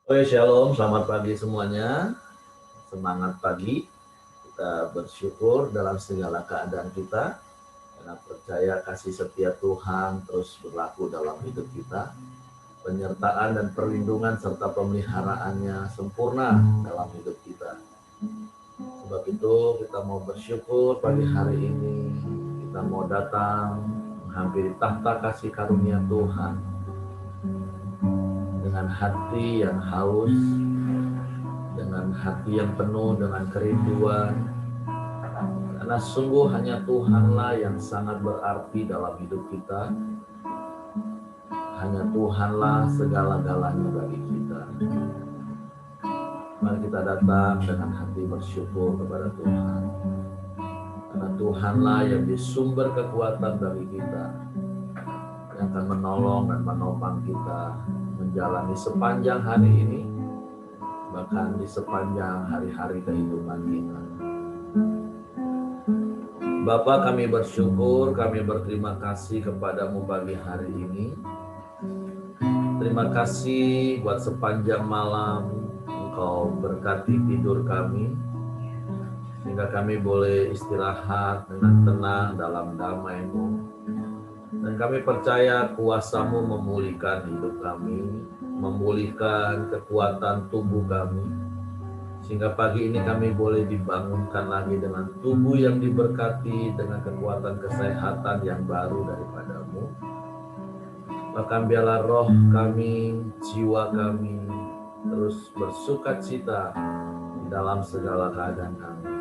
Oke, shalom, selamat pagi semuanya. Semangat pagi. Kita bersyukur dalam segala keadaan kita, karena percaya kasih setia Tuhan terus berlaku dalam hidup kita. Penyertaan dan perlindungan serta pemeliharaannya sempurna dalam hidup kita. Sebab itu kita mau bersyukur pagi hari ini. Kita mau datang menghampiri tahta kasih karunia Tuhan dengan hati yang haus, dengan hati yang penuh dengan kerinduan, karena sungguh hanya Tuhanlah yang sangat berarti dalam hidup kita. Hanya Tuhanlah segala-galanya bagi kita. Mari kita datang dengan hati bersyukur kepada Tuhan, karena Tuhanlah yang di sumber kekuatan bagi kita, yang akan menolong dan menopang kita menjalani sepanjang hari ini, bahkan di sepanjang hari-hari kehidupan kita. Bapa, kami bersyukur, kami berterima kasih kepadamu pagi hari ini. Terima kasih buat sepanjang malam Engkau berkati tidur kami, sehingga kami boleh istirahat dengan tenang dalam damai-Mu. Dan kami percaya kuasa-Mu memulihkan hidup kami, memulihkan kekuatan tubuh kami, sehingga pagi ini kami boleh dibangunkan lagi dengan tubuh yang diberkati, dengan kekuatan kesehatan yang baru daripada-Mu. Bahkan biarlah roh kami, jiwa kami terus bersukacita di dalam segala keadaan kami.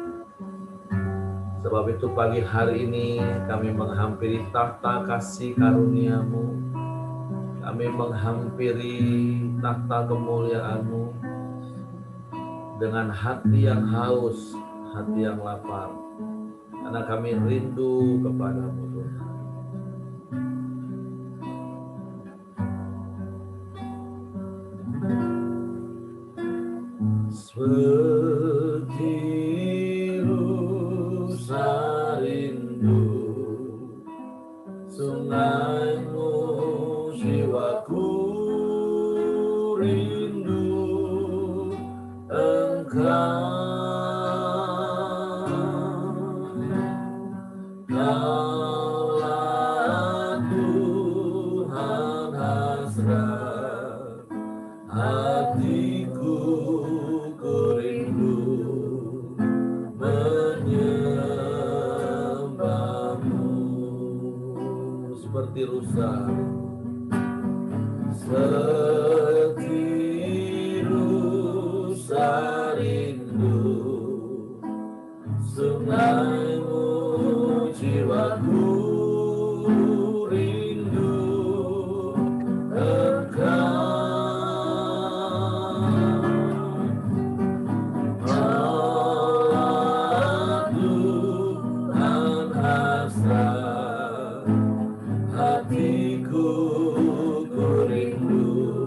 Sebab itu pagi hari ini kami menghampiri tahta kasih karunia-Mu. Kami menghampiri tahta kemuliaan-Mu dengan hati yang haus, hati yang lapar, karena kami rindu kepada-Mu Tuhan. Seperti rusa rindu sungai-Mu, jiwaku rindu Engkau. Kaulah Tuhan hasrat hatiku, ku rindu menyembah-Mu. Seperti rusa, seperti rusa rindu sungai-Mu, jiwaku rindu Engkau. Kaulah Tuhan hasrat hatiku, ku rindu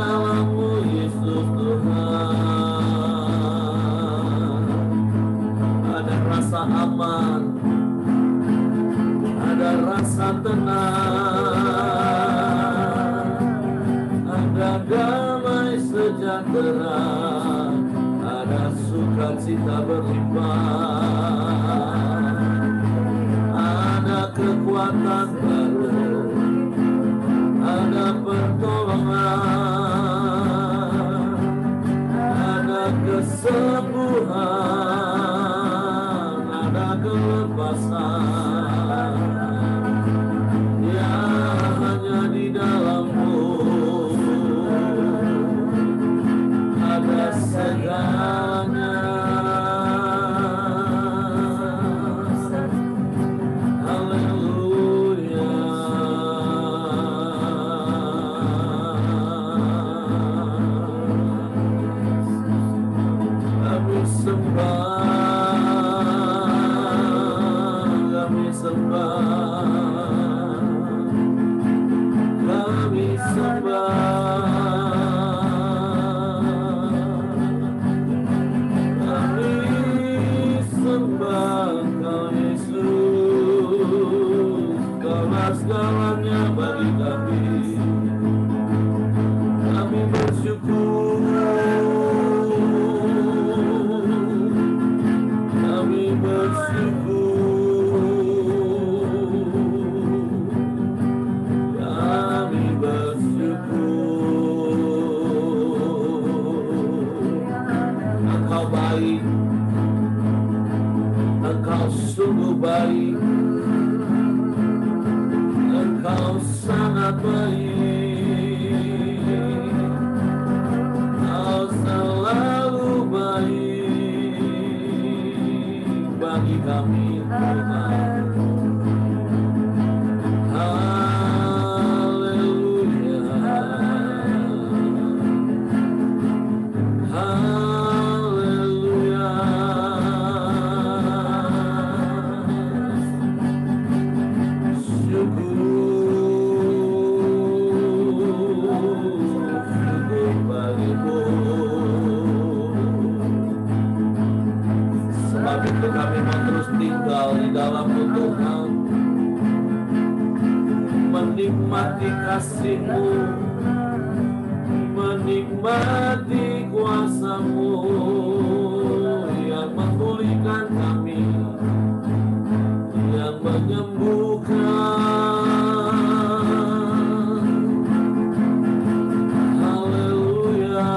dalam-Mu Yesus Tuhan. Ada rasa aman, ada rasa tenang, ada damai sejahtera, ada sukacita berlimpah, ada kekuatan baru, ada pertolongan, ada kesembuhan, ada kelepasan, yang hanya di dalam-Mu ada segalanya. Segalanya bagi kami, kami bersyukur, kami bersyukur, kami bersyukur. Engkau baik, Engkau sungguh baik, Engkau sangat baik, Engkau selalu baik bagi kami Tuhan. Haleluya, haleluya. Sebab itu kami mau terus tinggal di dalam-Mu Tuhan, menikmati kasih-Mu, menikmati kuasa-Mu yang memulihkan kami, yang menyembuhkan. Haleluya,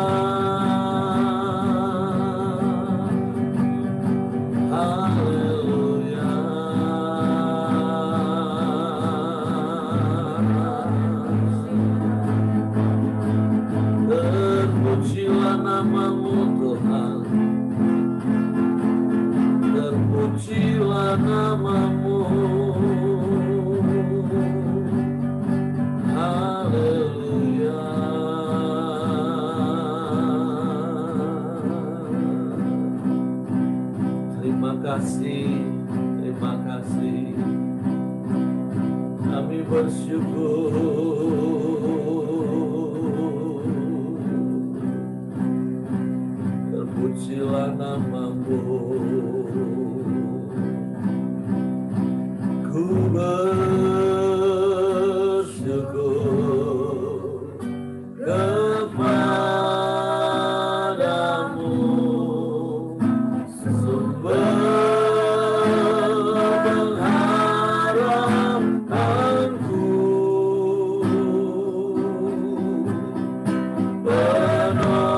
haleluya. Terpujilah nama-Mu Tuhan, terpujilah nama-Mu. Haleluya. Terima kasih, terima kasih. Kami bersyukur. Terpujilah nama-Mu. Ku bersyukur kepadamu, sumber pengharapanku, penolongku,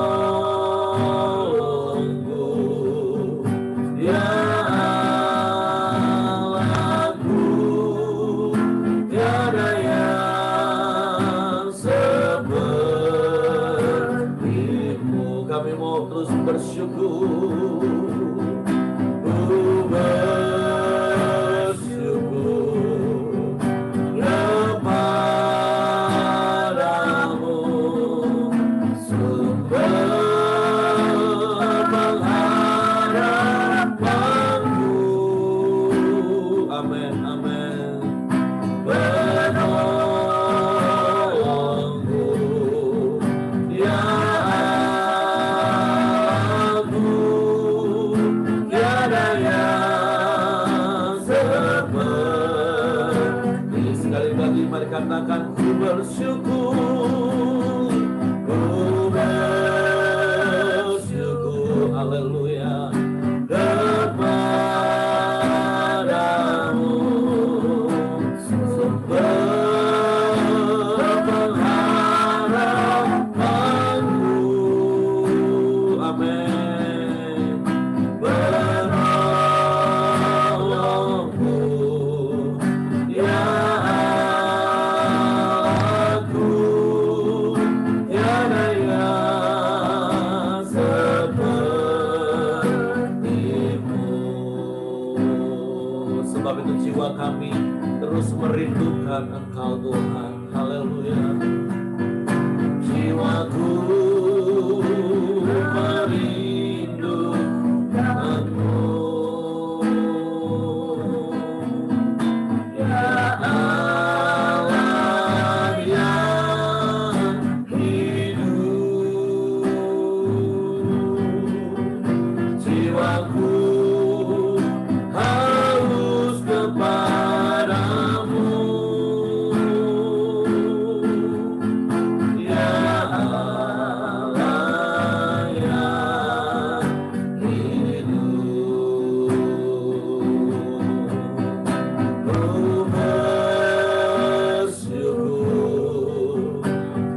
ya Allahku, tiada yang seperti-Mu. Kami mau terus bersyukur. Bersyukur kepadamu, sumber pengharapanku. Amin, amin. Penolongku, ya ku bersyukur, haleluya, kepadamu sumber pengharapanku. Amin. Penolongku, ya aku, tiada yang sepertimu. Sebab itu jiwa kami terus merindukan Engkau Tuhan. Haleluya. Jiwaku merindukanmu, ya Allah yang hidup. Jiwaku haus kepadamu, ya Allah yang hidup. Ku bersyukur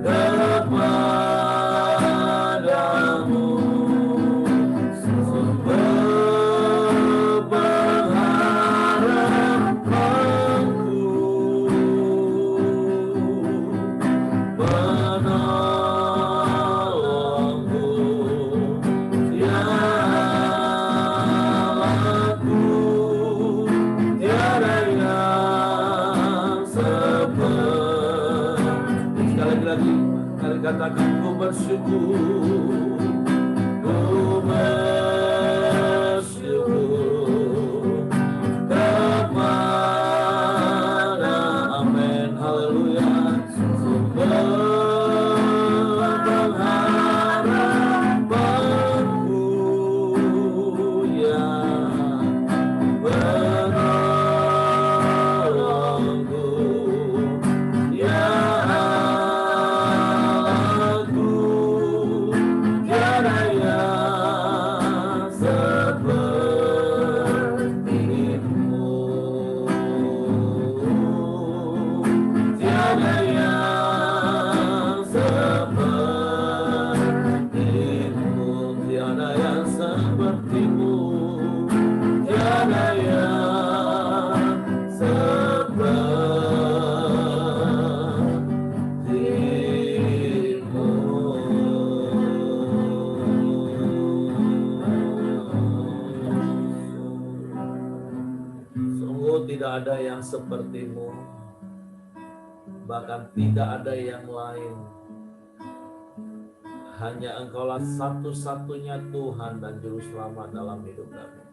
kepadamu, sumber pengharapanku, penolongku, ya aku, tiada yang seperti. Sekali lagi, mari katakan ku bersyukur, ku bersyukur kepada, amin, haleluya, sumber pengharapanku, ya penolongku, ya aku, tiada yang sepertimu, tiada yang sepertimu, tiada yang sepertimu, tiada yang sepertimu. Sungguh tidak ada yang sepertimu, bahkan tidak ada yang lain. Hanya Engkaulah satu-satunya Tuhan dan Juru Selamat dalam hidup kami.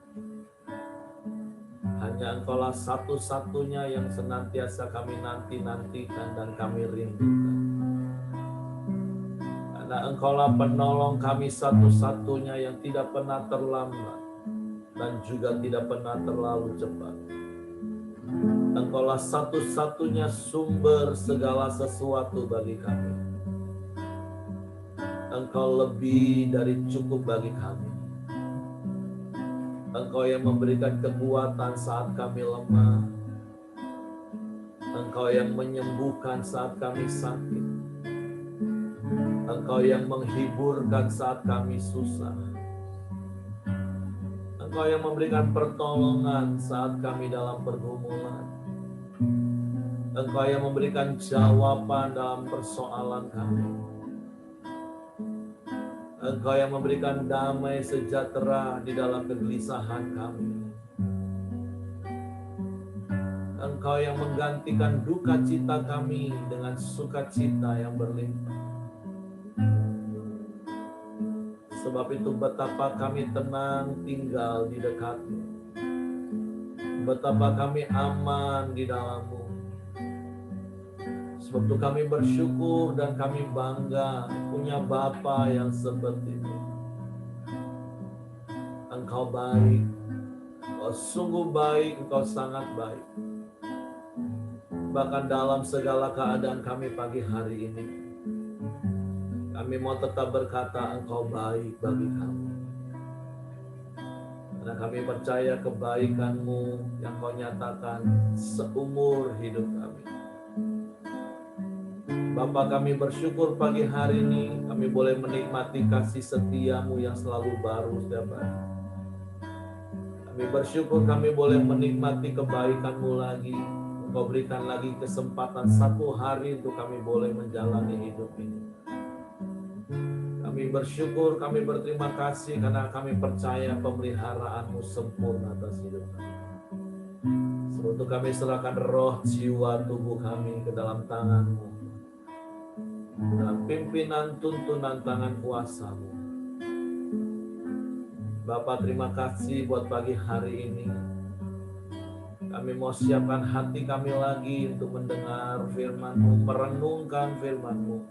Hanya Engkaulah satu-satunya yang senantiasa kami nanti-nantikan dan kami rindukan. Karena Engkaulah penolong kami satu-satunya yang tidak pernah terlambat dan juga tidak pernah terlalu cepat. Engkaulah satu-satunya sumber segala sesuatu bagi kami. Engkau lebih dari cukup bagi kami. Engkau yang memberikan kekuatan saat kami lemah. Engkau yang menyembuhkan saat kami sakit. Engkau yang menghiburkan saat kami susah. Engkau yang memberikan pertolongan saat kami dalam pergumulan. Engkau yang memberikan jawaban dalam persoalan kami. Engkau yang memberikan damai sejahtera di dalam kegelisahan kami. Engkau yang menggantikan duka cita kami dengan sukacita yang berlimpah. Sebab itu betapa kami tenang tinggal di dekat-Mu. Betapa kami aman di dalam-Mu. Sebab itu kami bersyukur dan kami bangga punya Bapa yang seperti itu. Engkau baik, Engkau sungguh baik, Engkau sangat baik. Bahkan dalam segala keadaan kami pagi hari ini, kami mau tetap berkata Engkau baik bagi kami. Karena kami percaya kebaikan-Mu yang Kau nyatakan seumur hidup kami. Bapa, kami bersyukur pagi hari ini kami boleh menikmati kasih setia-Mu yang selalu baru setiap hari. Kami bersyukur kami boleh menikmati kebaikan-Mu lagi. Engkau berikan lagi kesempatan satu hari untuk kami boleh menjalani hidup ini. Kami bersyukur, kami berterima kasih karena kami percaya pemeliharaan-Mu sempurna atas hidup kami. Untuk kami serahkan roh, jiwa, tubuh kami ke dalam tangan-Mu. Dalam pimpinan tuntunan tangan kuasa-Mu. Bapa, terima kasih buat pagi hari ini. Kami mau siapkan hati kami lagi untuk mendengar firman-Mu, merenungkan firman-Mu.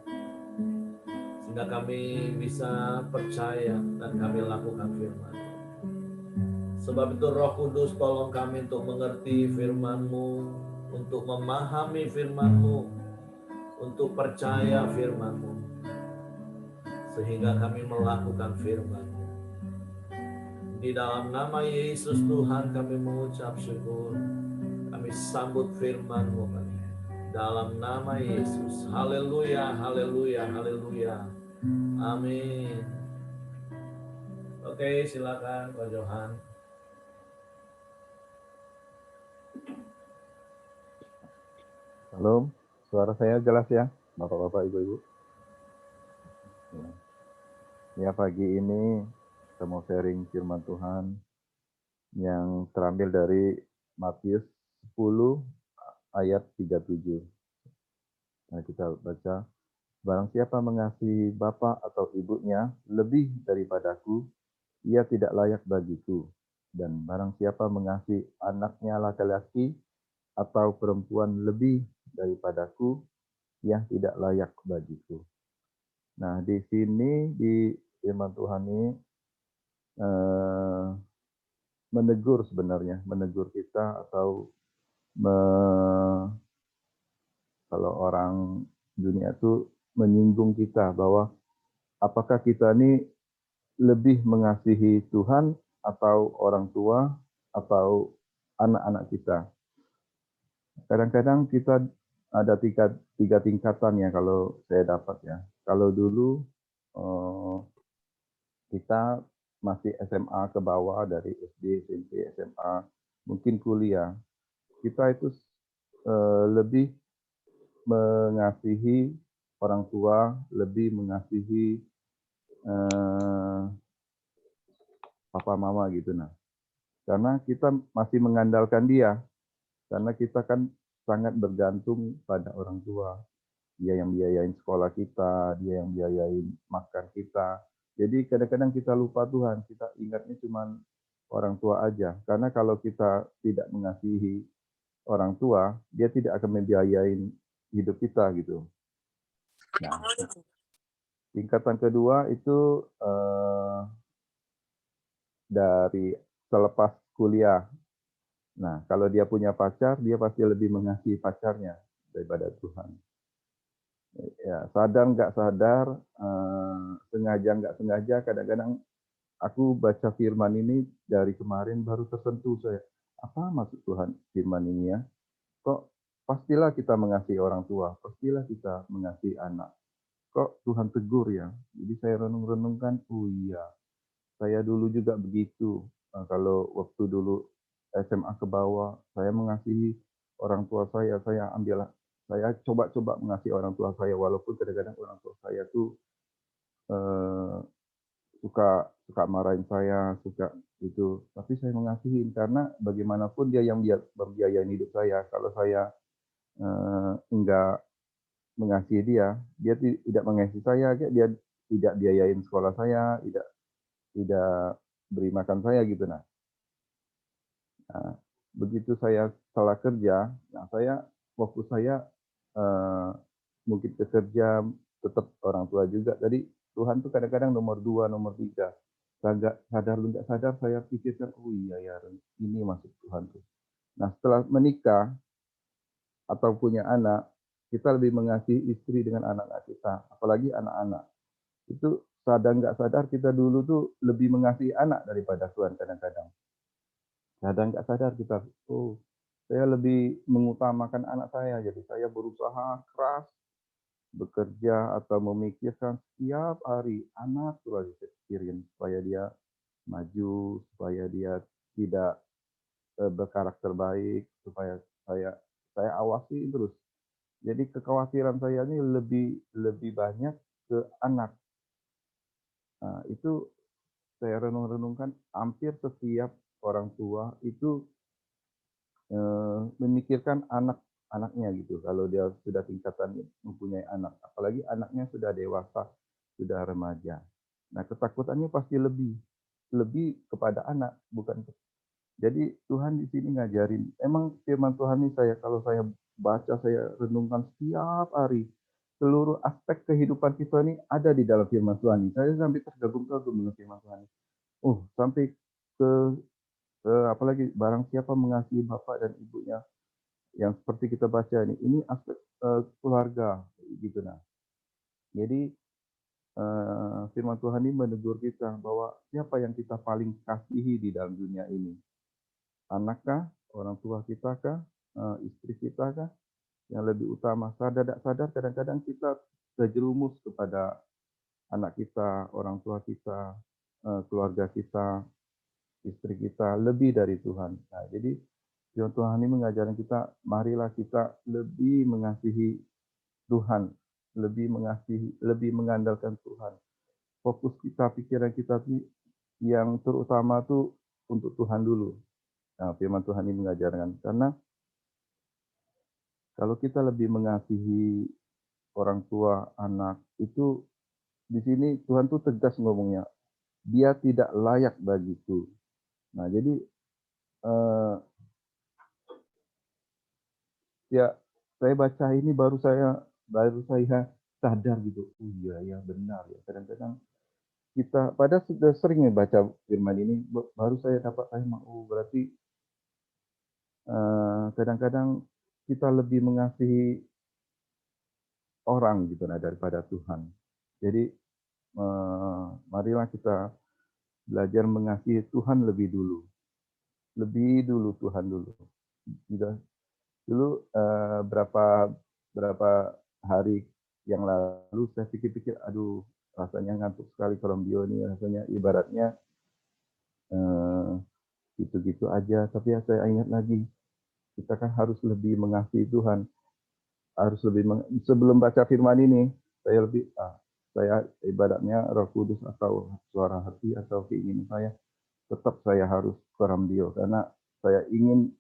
Sehingga kami bisa percaya dan kami lakukan firman-Mu. Sebab itu Roh Kudus tolong kami untuk mengerti firman-Mu, untuk memahami firman-Mu, untuk percaya firman-Mu. Sehingga kami melakukan firman-Mu. Di dalam nama Yesus Tuhan kami mengucap syukur. Kami sambut firman-Mu dalam nama Yesus. Haleluya, haleluya, haleluya. Amin. Oke, silakan Pak Johan. Halo, suara saya jelas ya, Bapak-bapak, Ibu-ibu. Ya, pagi ini kita mau sharing firman Tuhan yang terambil dari Matius 10 ayat 37. Nah, kita baca, barang siapa mengasihi bapa atau ibunya lebih daripadaku, ia tidak layak bagiku. Dan barang siapa mengasihi anaknya laki-laki atau perempuan lebih daripadaku, ia tidak layak bagiku. Nah, di sini di firman Tuhan ini menegur sebenarnya, menegur kita atau kalau orang dunia itu menyinggung kita bahwa apakah kita ini lebih mengasihi Tuhan atau orang tua atau anak-anak kita. Kadang-kadang kita ada tiga tingkatan ya kalau saya dapat ya. Kalau dulu kita masih SMA ke bawah, dari SD, SMP, SMA, mungkin kuliah, kita itu lebih mengasihi orang tua, lebih mengasihi papa mama gitu. Nah, karena kita masih mengandalkan dia, karena kita kan sangat bergantung pada orang tua. Dia yang biayain sekolah kita, dia yang biayain makan kita. Jadi kadang-kadang kita lupa Tuhan, kita ingatnya cuma orang tua aja. Karena kalau kita tidak mengasihi orang tua, dia tidak akan membiayain hidup kita gitu. Nah, tingkatan kedua itu dari selepas kuliah. Nah, kalau dia punya pacar, dia pasti lebih mengasihi pacarnya daripada Tuhan. Ya, sadar nggak sadar, sengaja nggak sengaja, kadang-kadang aku baca firman ini dari kemarin baru tersentuh saya. Apa maksud Tuhan firman ini ya? Kok pastilah kita mengasihi orang tua, pastilah kita mengasihi anak. Kok Tuhan tegur ya? Jadi saya renung-renungkan, oh iya, saya dulu juga begitu. Nah, kalau waktu dulu SMA ke bawah, saya mengasihi orang tua saya coba-coba mengasihi orang tua saya, walaupun kadang-kadang orang tua saya tuh suka marahin saya, suka itu. Tapi saya mengasihi karena bagaimanapun dia yang membiayai hidup saya. Kalau saya enggak mengasihi dia tidak mengasihi saya, dia tidak biayain sekolah saya, tidak beri makan saya gitu. Nah, begitu saya setelah kerja, nah waktu saya mungkin bekerja tetap orang tua juga. Jadi Tuhan tuh kadang-kadang nomor 2, nomor 3. Sadar nggak sadar saya pikirkan, oh iya ya, ini maksud Tuhan tuh. Nah, setelah menikah, atau punya anak, kita lebih mengasihi istri dengan anak-anak kita, apalagi anak-anak. Itu sadar nggak sadar kita dulu tuh lebih mengasihi anak daripada Tuhan kadang-kadang. Sadar nggak sadar kita, oh saya lebih mengutamakan anak saya, jadi saya berusaha keras bekerja atau memikirkan setiap hari anak tuh lagi saya pikirin supaya dia maju, supaya dia tidak berkarakter baik, supaya saya awasi terus. Jadi kekhawatiran saya ini lebih lebih banyak ke anak. Nah, itu saya renung-renungkan hampir setiap orang tua itu memikirkan anak-anaknya gitu, kalau dia sudah tingkatan mempunyai anak, apalagi anaknya sudah dewasa, sudah remaja. Nah, ketakutannya pasti lebih lebih kepada anak, bukan jadi Tuhan di sini ngajarin, emang firman Tuhan ini kalau saya baca, saya renungkan setiap hari, seluruh aspek kehidupan kita ini ada di dalam firman Tuhan ini. Saya sampai tergabung-gabung dengan firman Tuhan ini. Oh, sampai ke apalagi barang siapa mengasihi bapak dan ibunya, yang seperti kita baca ini aspek keluarga gitu. Nah, jadi firman Tuhan ini menegur kita bahwa siapa yang kita paling kasihi di dalam dunia ini, anak kah, orang tua kita kah, istri kita kah, yang lebih utama. Sadar tak sadar kadang-kadang kita terjerumus kepada anak kita, orang tua kita, keluarga kita, istri kita lebih dari Tuhan. Nah, jadi firman Tuhan ini mengajarkan kita, marilah kita lebih mengasihi Tuhan, lebih mengandalkan Tuhan. Fokus kita, pikiran kita tuh yang terutama tuh untuk Tuhan dulu. Nah, firman Tuhan ini mengajarkan, karena kalau kita lebih mengasihi orang tua, anak, itu di sini Tuhan tuh tegas ngomongnya, dia tidak layak bagiku. Nah, jadi eh, ya saya baca ini baru saya sadar gitu. Oh iya ya benar ya. Kadang-kadang kita pada sudah sering baca firman ini, baru saya dapat oh berarti kadang-kadang kita lebih mengasihi orang gitu nah daripada Tuhan. Jadi marilah kita belajar mengasihi Tuhan lebih dulu. Lebih dulu Tuhan dulu. Sudah dulu berapa berapa hari yang lalu saya pikir-pikir, aduh rasanya ngantuk sekali Colombio ini, rasanya ibaratnya eh, gitu-gitu aja. Tapi ya saya ingat lagi, kita kan harus lebih mengasihi Tuhan, harus lebih sebelum baca firman ini, saya ibaratnya Roh Kudus atau suara hati atau keinginan saya, tetap saya harus ke Ramdio karena saya ingin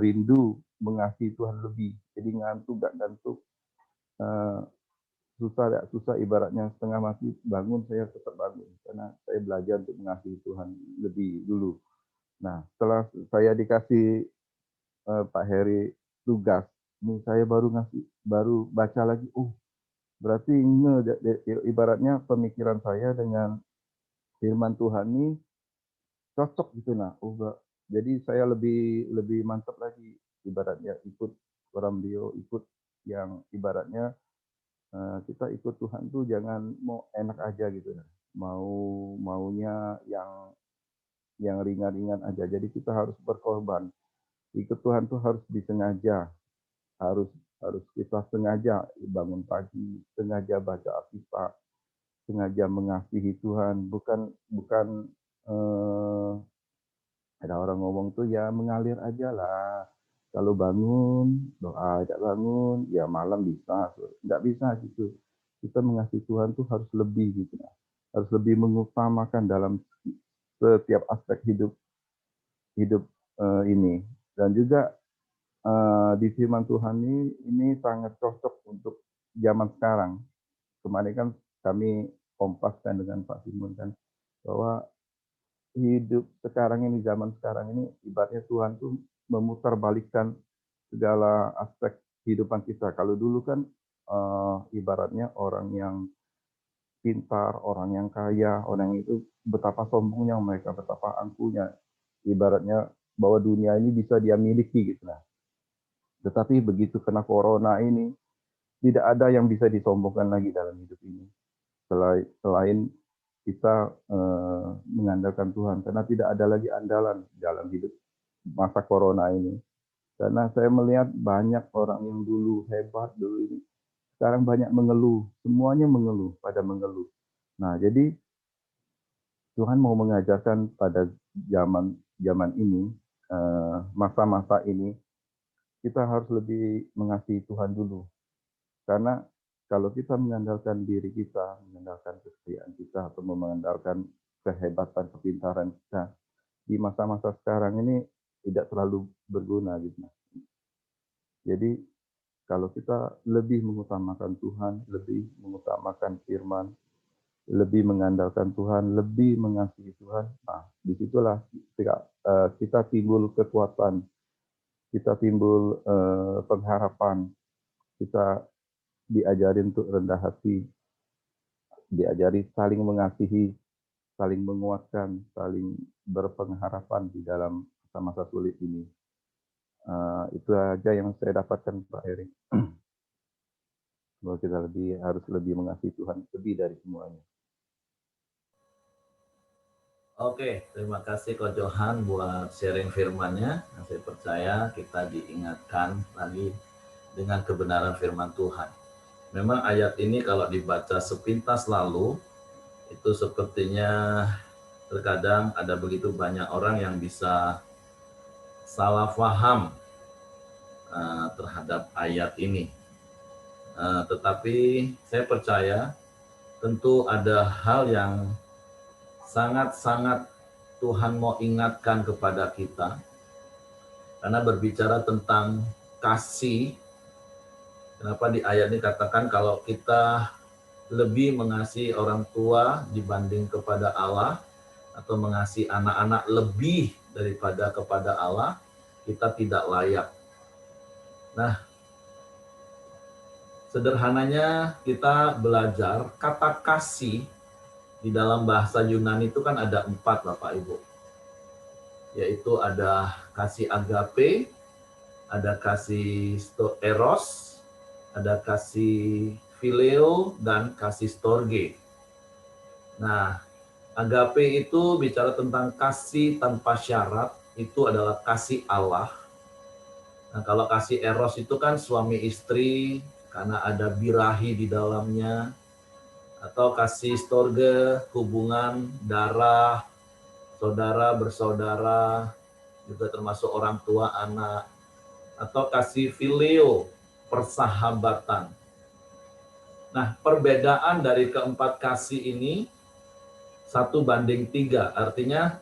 rindu mengasihi Tuhan lebih. Jadi ngantuk gak ngantuk, eh, susah gak susah, ibaratnya setengah mati bangun, saya tetap bangun karena saya belajar untuk mengasihi Tuhan lebih dulu. Nah, setelah saya dikasih Pak Heri tugas, ini saya baru baca lagi. Oh, berarti ibaratnya pemikiran saya dengan firman Tuhan ini cocok gitu. Nah, jadi saya lebih lebih mantap lagi, ibaratnya ikut orang Dio, ikut yang ibaratnya kita ikut Tuhan tuh jangan mau enak aja gitu ya, maunya yang ringan-ringan aja. Jadi kita harus berkorban. Ikut Tuhan tuh harus disengaja, harus harus kita sengaja bangun pagi, sengaja baca Alkitab, sengaja mengasihi Tuhan, bukan bukan eh, ada orang ngomong tuh ya mengalir aja lah. Kalau bangun, doa ajak bangun, ya malam bisa. Nggak bisa gitu. Kita mengasihi Tuhan tuh harus lebih gitu. Harus lebih mengutamakan dalam setiap aspek hidup hidup ini. Dan juga di firman Tuhan ini sangat cocok untuk zaman sekarang. Kemarin kan kami kompaskan dengan Pak Simon kan, bahwa hidup sekarang ini, zaman sekarang ini, ibaratnya Tuhan tuh memutarbalikkan segala aspek kehidupan kita. Kalau dulu kan ibaratnya orang yang pintar, orang yang kaya, orang itu betapa sombongnya mereka, betapa angkuhnya, ibaratnya bahwa dunia ini bisa dia miliki gitu. Nah, Tetapi begitu kena corona ini, tidak ada yang bisa disombongkan lagi dalam hidup ini. Selain kita mengandalkan Tuhan, karena tidak ada lagi andalan dalam hidup masa corona ini. Karena saya melihat banyak orang yang dulu hebat dulu ini, sekarang banyak mengeluh, semuanya mengeluh, pada mengeluh. Nah, jadi Tuhan mau mengajarkan pada zaman ini, masa-masa ini, kita harus lebih mengasihi Tuhan dulu. Karena kalau kita mengandalkan diri kita, mengandalkan kekayaan kita, atau mengandalkan kehebatan, kepintaran kita, di masa-masa sekarang ini tidak terlalu berguna gitu. Jadi kalau kita lebih mengutamakan Tuhan, lebih mengutamakan firman, lebih mengandalkan Tuhan, lebih mengasihi Tuhan, nah disitulah kita timbul kekuatan, kita timbul pengharapan, kita diajari untuk rendah hati, diajari saling mengasihi, saling menguatkan, saling berpengharapan di dalam masa-masa sulit ini. Itu aja yang saya dapatkan, Pak Heri. Bahwa kita harus lebih mengasihi Tuhan lebih dari semuanya. Oke, terima kasih Ko Johan buat sharing firman-nya. Saya percaya kita diingatkan lagi dengan kebenaran firman Tuhan. Memang ayat ini kalau dibaca sepintas lalu, itu sepertinya terkadang ada begitu banyak orang yang bisa salah paham terhadap ayat ini. Tetapi saya percaya tentu ada hal yang sangat-sangat Tuhan mau ingatkan kepada kita. Karena berbicara tentang kasih, kenapa di ayat ini katakan kalau kita lebih mengasihi orang tua dibanding kepada Allah, atau mengasihi anak-anak lebih daripada kepada Allah, kita tidak layak. Nah, sederhananya kita belajar kata kasih di dalam bahasa Yunani itu kan ada 4, Bapak Ibu. Yaitu ada kasih agape, ada kasih eros, ada kasih phileo, dan kasih storge. Nah, agape itu bicara tentang kasih tanpa syarat, itu adalah kasih Allah. Nah, kalau kasih eros itu kan suami istri, karena ada birahi di dalamnya. Atau kasih storge, hubungan darah, saudara bersaudara, juga termasuk orang tua anak. Atau kasih phileo, persahabatan. Nah, perbedaan dari keempat kasih ini 1:3, artinya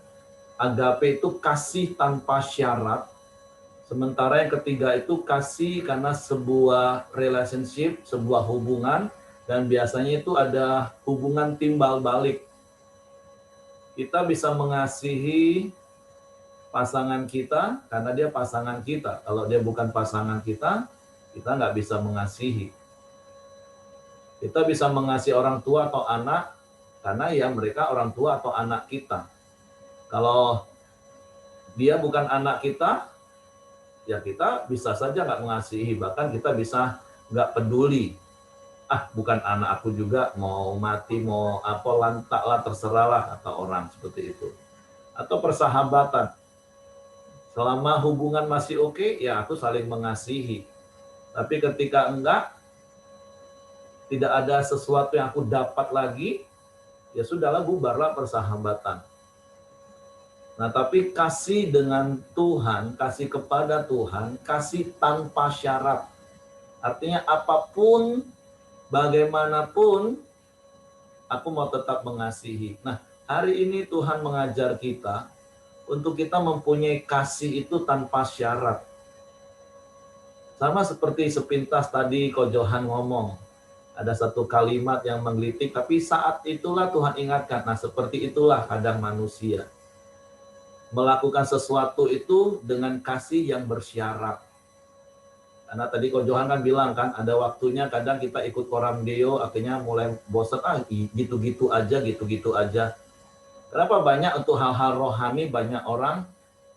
agape itu kasih tanpa syarat, sementara yang ketiga itu kasih karena sebuah relationship, sebuah hubungan, dan biasanya itu ada hubungan timbal balik. Kita bisa mengasihi pasangan kita karena dia pasangan kita. Kalau dia bukan pasangan kita nggak bisa mengasihi. Kita bisa mengasihi orang tua atau anak karena ya mereka orang tua atau anak kita. Kalau dia bukan anak kita, ya kita bisa saja nggak mengasihi, bahkan kita bisa nggak peduli. Bukan anak aku juga, mau mati, mau apa, lantak lah, terserah lah, kata orang seperti itu. Atau persahabatan. Selama hubungan masih oke, ya aku saling mengasihi. Tapi ketika enggak, tidak ada sesuatu yang aku dapat lagi, ya sudahlah, bubarlah persahabatan. Nah, tapi kasih dengan Tuhan, kasih kepada Tuhan, kasih tanpa syarat. Artinya apapun, bagaimanapun, aku mau tetap mengasihi. Nah, hari ini Tuhan mengajar kita untuk kita mempunyai kasih itu tanpa syarat. Sama seperti sepintas tadi Ko Johan ngomong, ada satu kalimat yang menggelitik, tapi saat itulah Tuhan ingatkan. Nah, seperti itulah kadang manusia. Melakukan sesuatu itu dengan kasih yang bersyarat. Karena tadi Ko Johan kan bilang kan, ada waktunya kadang kita ikut koram deo, akhirnya mulai bosan, gitu-gitu aja. Kenapa banyak untuk hal-hal rohani, banyak orang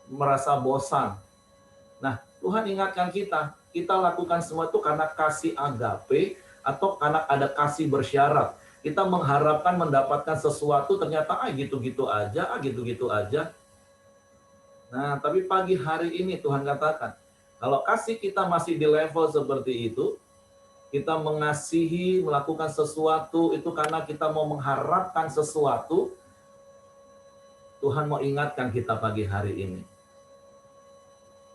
merasa bosan. Nah, Tuhan ingatkan kita lakukan semua itu karena kasih agape atau karena ada kasih bersyarat. Kita mengharapkan mendapatkan sesuatu, ternyata gitu-gitu aja, gitu-gitu aja. Nah, tapi pagi hari ini Tuhan katakan, kalau kasih kita masih di level seperti itu, kita mengasihi, melakukan sesuatu, itu karena kita mau mengharapkan sesuatu, Tuhan mau ingatkan kita pagi hari ini.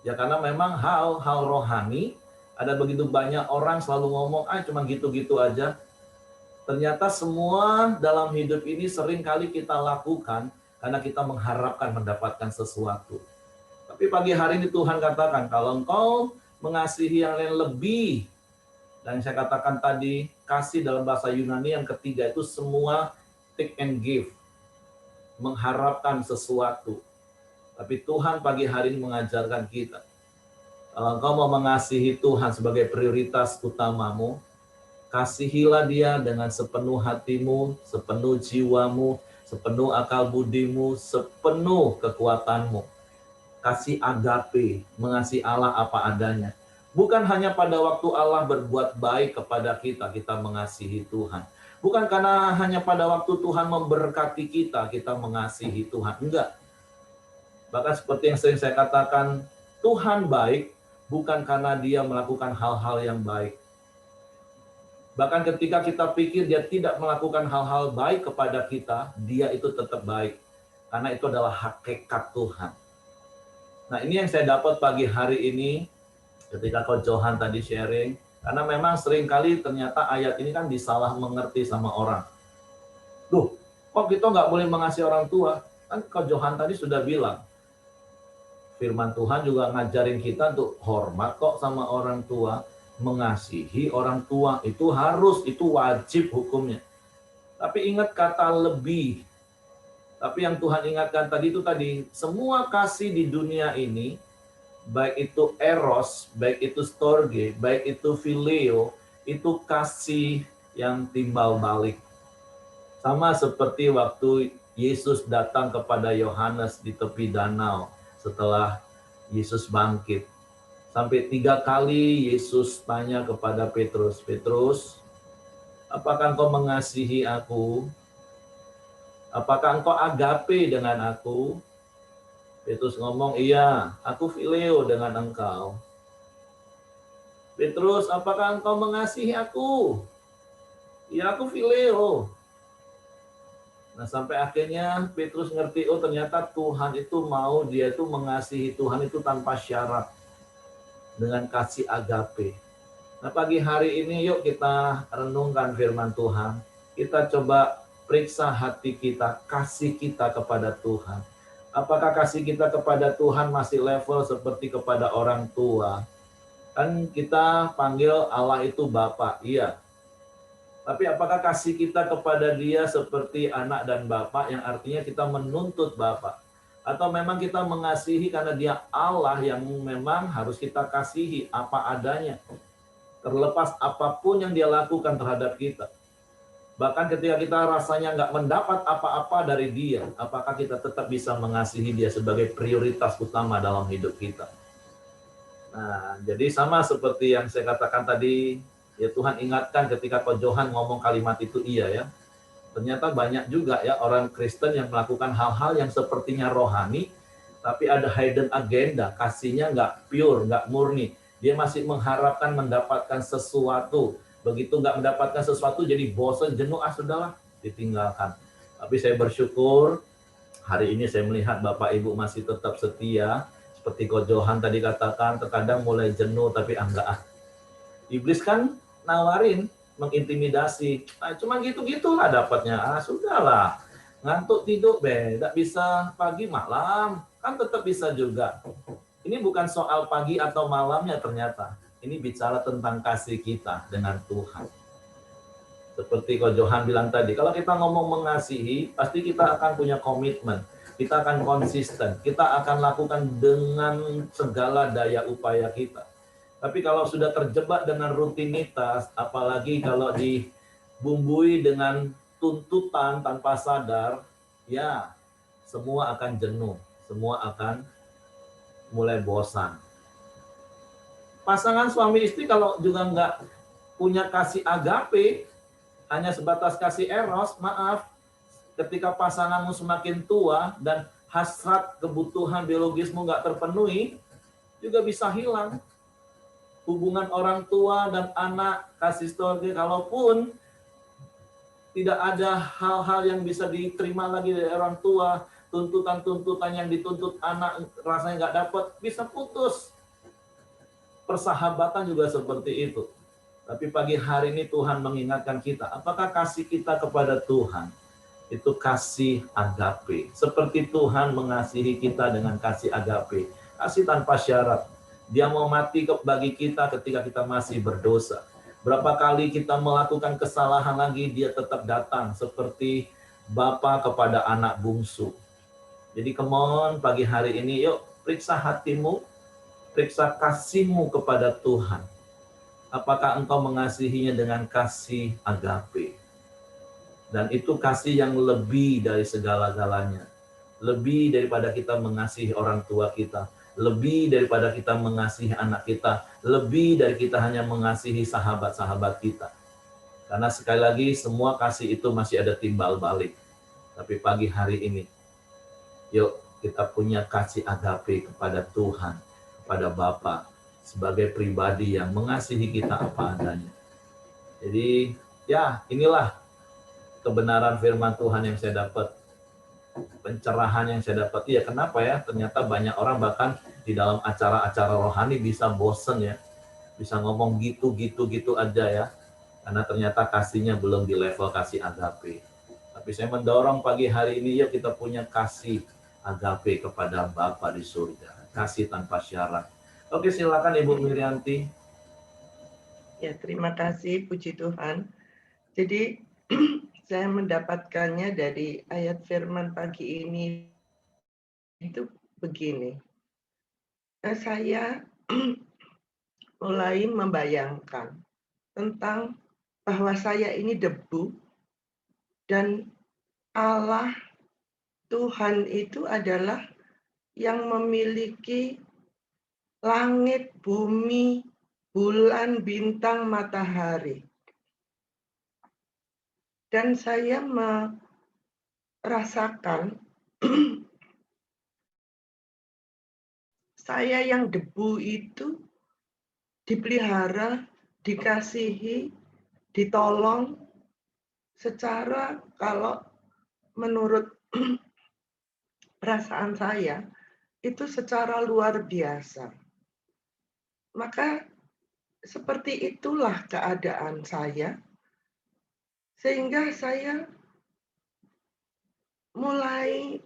Ya karena memang hal-hal rohani, ada begitu banyak orang selalu ngomong, cuma gitu-gitu aja. Ternyata semua dalam hidup ini sering kali kita lakukan karena kita mengharapkan mendapatkan sesuatu. Tapi pagi hari ini Tuhan katakan, kalau engkau mengasihi yang lain lebih, dan saya katakan tadi, kasih dalam bahasa Yunani yang ketiga itu semua take and give, mengharapkan sesuatu. Tapi Tuhan pagi hari ini mengajarkan kita, kalau engkau mau mengasihi Tuhan sebagai prioritas utamamu, kasihilah Dia dengan sepenuh hatimu, sepenuh jiwamu, sepenuh akal budimu, sepenuh kekuatanmu. Kasih agape, mengasihi Allah apa adanya. Bukan hanya pada waktu Allah berbuat baik kepada kita, kita mengasihi Tuhan. Bukan karena hanya pada waktu Tuhan memberkati kita mengasihi Tuhan. Enggak. Bahkan seperti yang sering saya katakan, Tuhan baik bukan karena Dia melakukan hal-hal yang baik. Bahkan ketika kita pikir Dia tidak melakukan hal-hal baik kepada kita, Dia itu tetap baik. Karena itu adalah hakikat Tuhan. Nah, ini yang saya dapat pagi hari ini, ketika Coach Johan tadi sharing, karena memang seringkali ternyata ayat ini kan disalah mengerti sama orang. Duh, kok kita nggak boleh mengasihi orang tua? Kan Coach Johan tadi sudah bilang, firman Tuhan juga ngajarin kita untuk hormat kok sama orang tua, mengasihi orang tua, itu harus, itu wajib hukumnya. Tapi ingat kata lebih. Tapi yang Tuhan ingatkan tadi itu tadi, semua kasih di dunia ini, baik itu eros, baik itu storge, baik itu phileo, itu kasih yang timbal balik. Sama seperti waktu Yesus datang kepada Yohanes di tepi danau setelah Yesus bangkit. Sampai 3 kali Yesus tanya kepada Petrus, Petrus, apakah engkau mengasihi aku? Apakah engkau agape dengan aku? Petrus ngomong, iya, aku phileo dengan engkau. Petrus, apakah engkau mengasihi aku? Iya, aku phileo. Nah, sampai akhirnya Petrus ngerti, oh ternyata Tuhan itu mau dia itu mengasihi Tuhan itu tanpa syarat. Dengan kasih agape. Nah, pagi hari ini yuk kita renungkan firman Tuhan. Kita coba periksa hati kita, kasih kita kepada Tuhan. Apakah kasih kita kepada Tuhan masih level seperti kepada orang tua? Kan kita panggil Allah itu Bapa, iya. Tapi apakah kasih kita kepada Dia seperti anak dan Bapa, yang artinya kita menuntut Bapa? Atau memang kita mengasihi karena Dia Allah yang memang harus kita kasihi apa adanya, terlepas apapun yang Dia lakukan terhadap kita. Bahkan ketika kita rasanya nggak mendapat apa-apa dari Dia, apakah kita tetap bisa mengasihi Dia sebagai prioritas utama dalam hidup kita? Nah, jadi sama seperti yang saya katakan tadi, ya Tuhan ingatkan ketika Coach Johan ngomong kalimat itu, iya ya. Ternyata banyak juga ya orang Kristen yang melakukan hal-hal yang sepertinya rohani, tapi ada hidden agenda, kasihnya nggak pure, nggak murni. Dia masih mengharapkan mendapatkan sesuatu. Begitu nggak mendapatkan sesuatu, jadi bosan, jenuh, sudahlah, ditinggalkan. Tapi saya bersyukur, hari ini saya melihat Bapak Ibu masih tetap setia. Seperti Coach Johan tadi katakan, terkadang mulai jenuh, tapi enggak. Iblis kan nawarin, mengintimidasi. Nah, cuma gitu-gitulah dapatnya. Sudahlah. Ngantuk tidur, tidak bisa pagi malam. Kan tetap bisa juga. Ini bukan soal pagi atau malamnya ternyata. Ini bicara tentang kasih kita dengan Tuhan. Seperti Coach Johan bilang tadi, kalau kita ngomong mengasihi, pasti kita akan punya komitmen. Kita akan konsisten. Kita akan lakukan dengan segala daya upaya kita. Tapi kalau sudah terjebak dengan rutinitas, apalagi kalau dibumbui dengan tuntutan tanpa sadar, ya semua akan jenuh, semua akan mulai bosan. pasangan suami istri kalau juga nggak punya kasih agape, hanya sebatas kasih eros, maaf, ketika pasanganmu semakin tua dan hasrat kebutuhan biologismu nggak terpenuhi, juga bisa hilang. Hubungan orang tua dan anak, kasih story, kalaupun tidak ada hal-hal yang bisa diterima lagi dari orang tua, tuntutan-tuntutan yang dituntut anak rasanya nggak dapat, bisa putus. Persahabatan juga seperti itu. Tapi pagi hari ini Tuhan mengingatkan kita, apakah kasih kita kepada Tuhan itu kasih agape. Seperti Tuhan mengasihi kita dengan kasih agape. Kasih tanpa syarat. Dia mau mati bagi kita ketika kita masih berdosa. Berapa kali kita melakukan kesalahan lagi, dia tetap datang. Seperti Bapa kepada anak bungsu. Jadi come on, pagi hari ini, yuk periksa hatimu, periksa kasihmu kepada Tuhan. Apakah engkau mengasihinya dengan kasih agape? Dan itu kasih yang lebih dari segala-galanya. Lebih daripada kita mengasihi orang tua kita. Lebih daripada kita mengasihi anak kita. Lebih dari kita hanya mengasihi sahabat-sahabat kita. Karena sekali lagi semua kasih itu masih ada timbal balik. Tapi pagi hari ini, yuk kita punya kasih agape kepada Tuhan, kepada Bapa, sebagai pribadi yang mengasihi kita apa adanya. Jadi ya inilah kebenaran firman Tuhan yang saya dapat, pencerahan yang saya dapat. Ya kenapa ya, ternyata banyak orang bahkan di dalam acara-acara rohani bisa bosen ya, bisa ngomong gitu aja ya, karena ternyata kasihnya belum di level kasih agape. Tapi saya mendorong pagi hari ini, yuk kita punya kasih agape kepada Bapa di surga, kasih tanpa syarat. Oke, silakan Ibu Mirianti. Ya, terima kasih, puji Tuhan. Jadi saya mendapatkannya dari ayat firman pagi ini itu begini. Saya mulai membayangkan tentang bahwa saya ini debu dan Allah Tuhan itu adalah yang memiliki langit, bumi, bulan, bintang, matahari. Dan saya merasakan saya yang debu itu dipelihara, dikasihi, ditolong secara kalau menurut perasaan saya itu secara luar biasa. Maka seperti itulah keadaan saya, sehingga saya mulai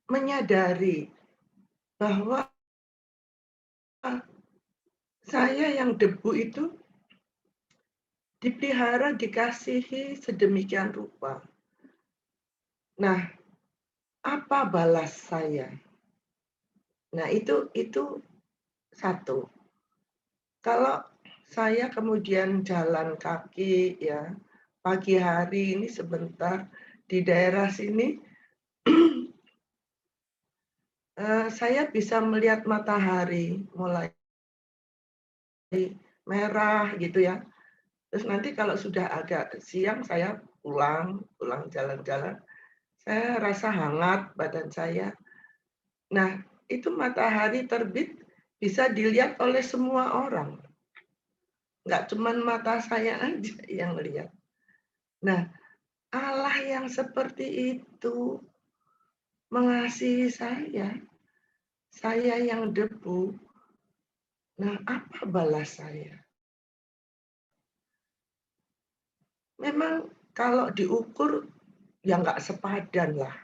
menyadari bahwa saya yang debu itu dipelihara, dikasihi sedemikian rupa. Nah, apa balas saya? Nah, itu satu. Kalau saya kemudian jalan kaki ya, pagi hari ini sebentar di daerah sini, saya bisa melihat matahari mulai merah gitu ya. Terus nanti kalau sudah agak siang saya pulang jalan-jalan, saya rasa hangat badan saya. Nah, itu matahari terbit bisa dilihat oleh semua orang. Nggak cuma mata saya aja yang lihat. Nah, Allah yang seperti itu mengasihi saya yang debu. Nah, apa balas saya? Memang kalau diukur, ya nggak sepadan lah.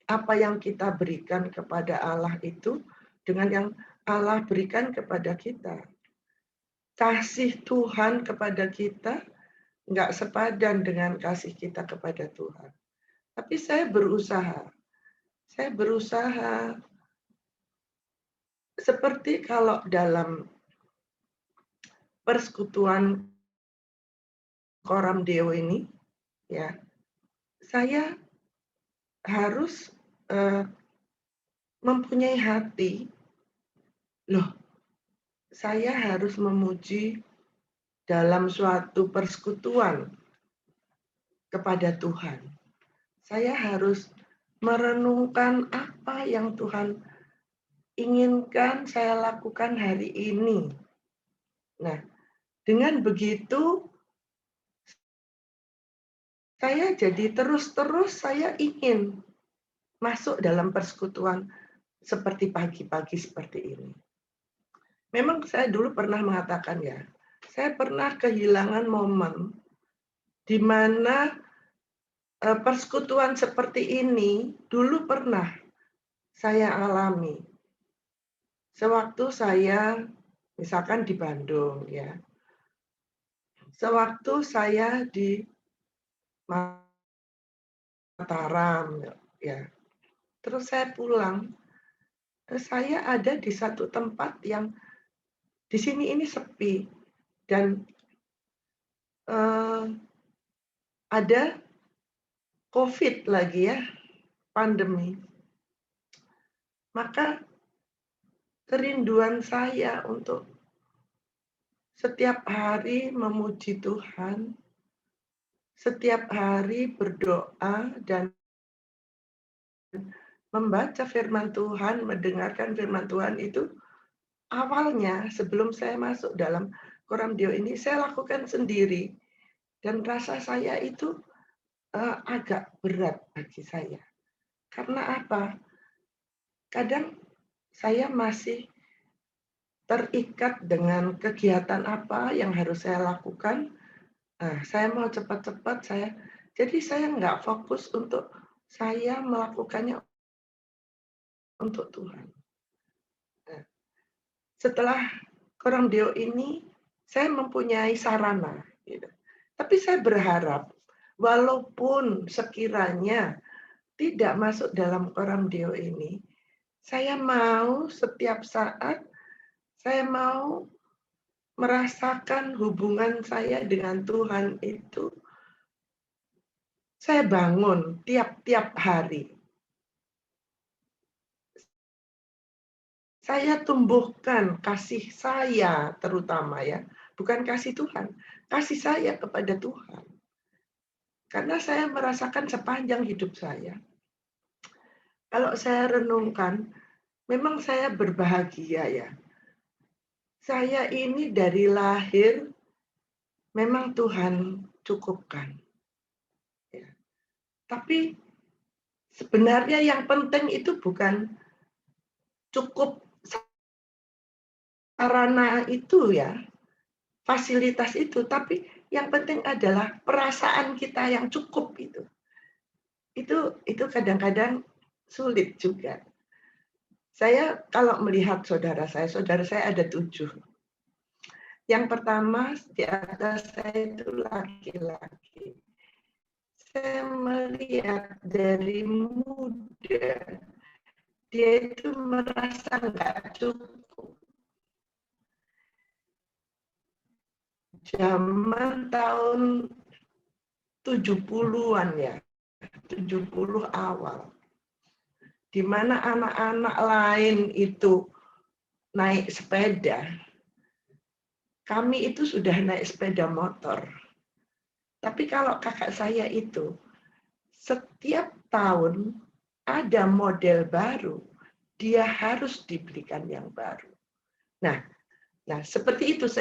Apa yang kita berikan kepada Allah itu dengan yang Allah berikan kepada kita. Kasih Tuhan kepada kita nggak sepadan dengan kasih kita kepada Tuhan. Tapi saya berusaha seperti kalau dalam persekutuan Koram Deo ini, ya, saya harus mempunyai hati, loh, saya harus memuji dalam suatu persekutuan kepada Tuhan. Saya harus merenungkan apa yang Tuhan inginkan saya lakukan hari ini. Nah, dengan begitu saya jadi terus-terus saya ingin masuk dalam persekutuan seperti pagi-pagi seperti ini. Memang saya dulu pernah mengatakan ya, saya pernah kehilangan momen di mana persekutuan seperti ini dulu pernah saya alami. Sewaktu saya misalkan di Bandung ya. Sewaktu saya di Mataram ya. Terus saya pulang, saya ada di satu tempat yang di sini ini sepi dan ada COVID lagi ya, pandemi. Maka kerinduan saya untuk setiap hari memuji Tuhan, setiap hari berdoa dan membaca firman Tuhan, mendengarkan firman Tuhan itu awalnya sebelum saya masuk dalam Koramdio ini saya lakukan sendiri dan rasa saya itu agak berat bagi saya. Karena apa? Kadang saya masih terikat dengan kegiatan apa yang harus saya lakukan. Nah, saya mau cepat-cepat jadi saya nggak fokus untuk saya melakukannya untuk Tuhan. Nah, setelah Koramdio ini, saya mempunyai sarana. Gitu. Tapi saya berharap, walaupun sekiranya tidak masuk dalam Koramdio ini, saya mau setiap saat, saya mau merasakan hubungan saya dengan Tuhan itu, saya bangun tiap-tiap hari. Saya tumbuhkan kasih saya terutama ya, bukan kasih Tuhan, kasih saya kepada Tuhan. Karena saya merasakan sepanjang hidup saya, kalau saya renungkan, memang saya berbahagia ya. Saya ini dari lahir, memang Tuhan cukupkan. Ya. Tapi sebenarnya yang penting itu bukan cukup sarana itu ya, fasilitas itu, tapi yang penting adalah perasaan kita yang cukup itu. Itu kadang-kadang sulit juga. Saya kalau melihat saudara saya ada 7. Yang pertama di atas saya itu laki-laki. Saya melihat dari muda, dia itu merasa nggak cukup. Zaman tahun 70-an ya, 70 awal. Di mana anak-anak lain itu naik sepeda, kami itu sudah naik sepeda motor. Tapi kalau kakak saya itu, setiap tahun ada model baru, dia harus dibelikan yang baru. Nah, seperti itu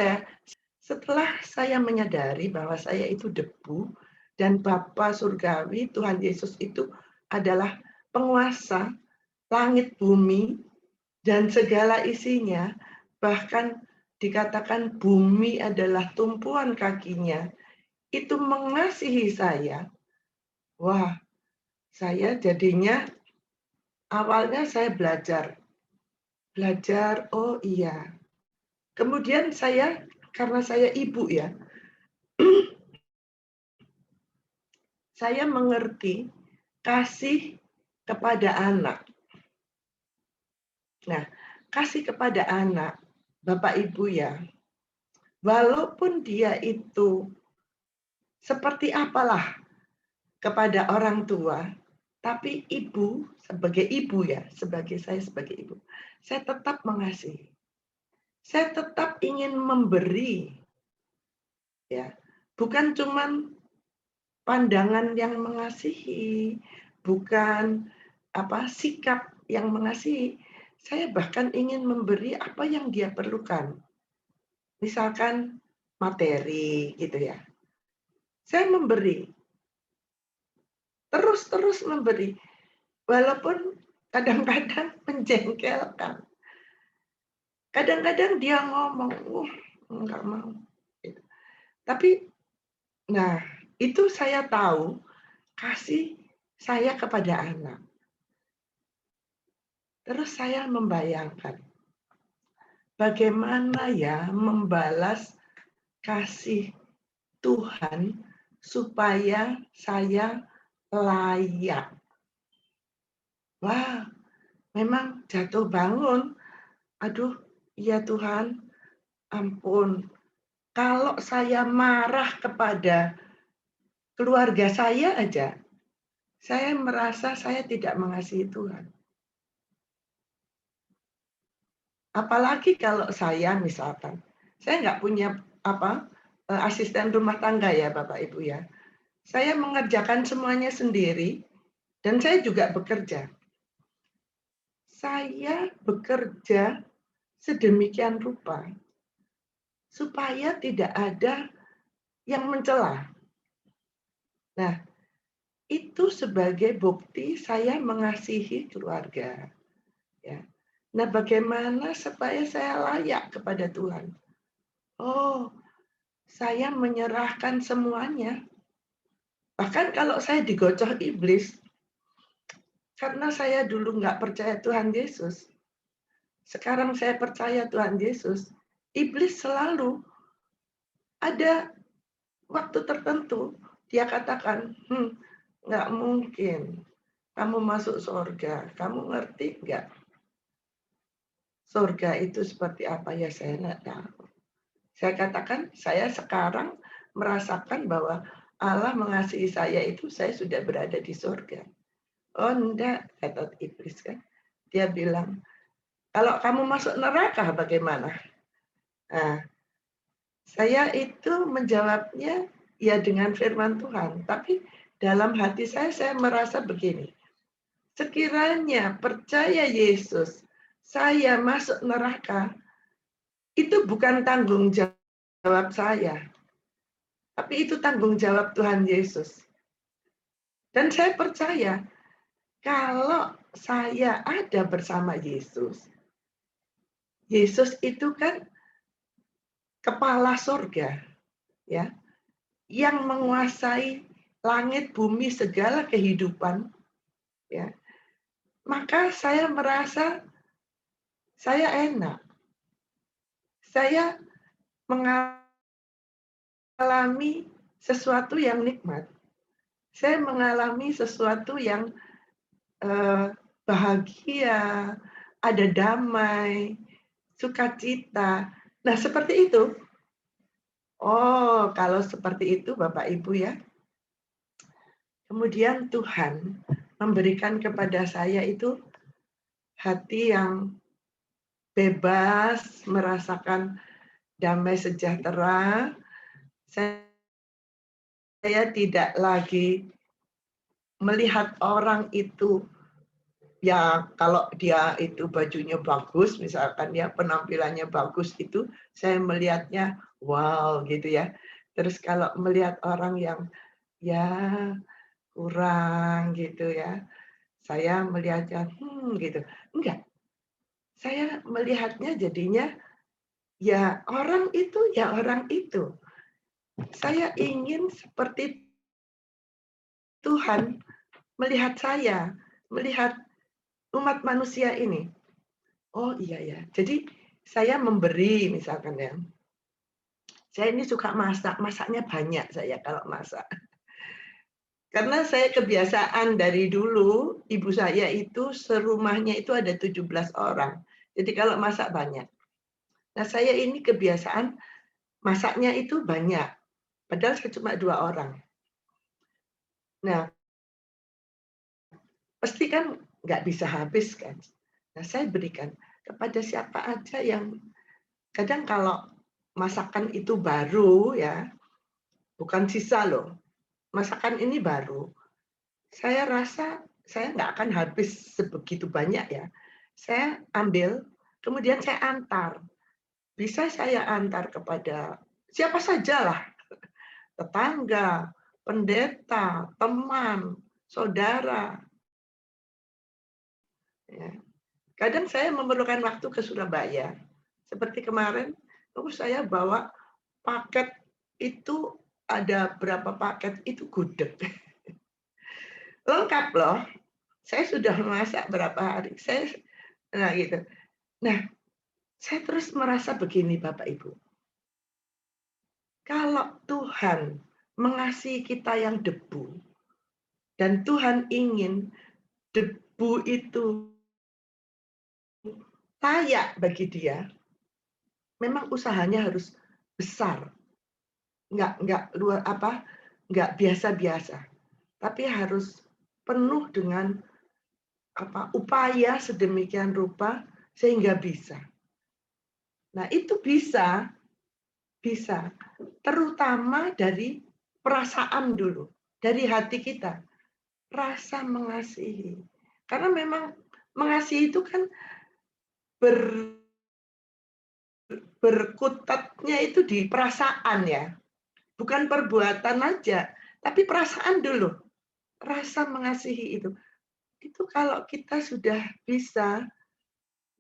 setelah saya menyadari bahwa saya itu debu dan Bapa Surgawi, Tuhan Yesus itu adalah penguasa langit bumi dan segala isinya, bahkan dikatakan bumi adalah tumpuan kakinya, itu mengasihi saya. Wah, saya jadinya awalnya saya belajar, oh iya. Kemudian saya, karena saya ibu ya, saya mengerti kasih kepada anak. Nah, kasih kepada anak, Bapak Ibu ya, walaupun dia itu seperti apalah kepada orang tua, tapi ibu, sebagai ibu ya, sebagai ibu, saya tetap mengasihi. saya tetap ingin memberi, ya, bukan cuman pandangan yang mengasihi, bukan sikap yang mengasihi. Saya bahkan ingin memberi apa yang dia perlukan. Misalkan materi gitu ya. Saya memberi, terus memberi. Walaupun kadang-kadang menjengkelkan. Kadang-kadang dia ngomong, enggak mau. Gitu. Tapi, nah, itu saya tahu kasih saya kepada anak. Terus saya membayangkan, bagaimana ya membalas kasih Tuhan supaya saya layak. Wah, memang jatuh bangun. Aduh, ya Tuhan, ampun. Kalau saya marah kepada keluarga saya aja, saya merasa saya tidak mengasihi Tuhan. Apalagi kalau saya misalkan, saya nggak punya asisten rumah tangga ya Bapak Ibu ya. Saya mengerjakan semuanya sendiri dan saya juga bekerja. Saya bekerja sedemikian rupa supaya tidak ada yang mencela. Nah, itu sebagai bukti saya mengasihi keluarga. Ya. Nah, bagaimana supaya saya layak kepada Tuhan? Oh, saya menyerahkan semuanya. Bahkan kalau saya digocoh iblis, karena saya dulu nggak percaya Tuhan Yesus, sekarang saya percaya Tuhan Yesus, iblis selalu ada waktu tertentu, dia katakan, nggak mungkin kamu masuk surga. Kamu ngerti nggak? Surga itu seperti apa ya saya nggak tahu. Saya katakan, saya sekarang merasakan bahwa Allah mengasihi saya itu saya sudah berada di surga. Oh enggak, kata iblis kan. Dia bilang, kalau kamu masuk neraka bagaimana? Nah, saya itu menjawabnya ya dengan firman Tuhan. Tapi dalam hati saya merasa begini. Sekiranya percaya Yesus, saya masuk neraka, itu bukan tanggung jawab saya. Tapi itu tanggung jawab Tuhan Yesus. Dan saya percaya, kalau saya ada bersama Yesus, Yesus itu kan kepala surga, ya, yang menguasai langit, bumi, segala kehidupan, ya. Maka saya merasa saya enak. Saya mengalami sesuatu yang nikmat. Saya mengalami sesuatu yang bahagia, ada damai, sukacita. Nah, seperti itu. Oh, kalau seperti itu Bapak Ibu ya. Kemudian Tuhan memberikan kepada saya itu hati yang bebas, merasakan damai sejahtera. Saya tidak lagi melihat orang itu ya kalau dia itu bajunya bagus, misalkan ya penampilannya bagus itu, saya melihatnya wow gitu ya. Terus kalau melihat orang yang ya kurang gitu ya, saya melihatnya gitu. Enggak, saya melihatnya jadinya ya orang itu ya orang itu. Saya ingin seperti Tuhan melihat saya, melihat umat manusia ini. Oh iya ya. Jadi saya memberi misalkan ya. Saya ini suka masak, masaknya banyak saya kalau masak. Karena saya kebiasaan dari dulu, ibu saya itu serumahnya itu ada 17 orang. Jadi kalau masak banyak. Nah saya ini kebiasaan masaknya itu banyak. Padahal saya cuma 2 orang. Nah, pasti kan nggak bisa habis kan. Nah saya berikan kepada siapa aja yang kadang kalau masakan itu baru ya, bukan sisa loh, masakan ini baru, saya rasa saya nggak akan habis sebegitu banyak ya. Saya ambil, kemudian saya antar. Bisa saya antar kepada siapa sajalah, tetangga, pendeta, teman, saudara. Ya. Kadang saya memerlukan waktu ke Surabaya. Seperti kemarin, saya bawa paket itu, ada berapa paket itu gudeg. Lengkap loh. Saya sudah memasak berapa hari. Nah gitu. Nah, saya terus merasa begini Bapak Ibu. Kalau Tuhan mengasihi kita yang debu, dan Tuhan ingin debu itu layak bagi dia, memang usahanya harus besar. Nggak biasa-biasa. Tapi harus penuh dengan upaya sedemikian rupa sehingga bisa. Nah, itu bisa terutama dari perasaan dulu, dari hati kita, rasa mengasihi. Karena memang mengasihi itu kan berkutatnya itu di perasaan ya, bukan perbuatan aja, tapi perasaan dulu, rasa mengasihi itu. Itu kalau kita sudah bisa,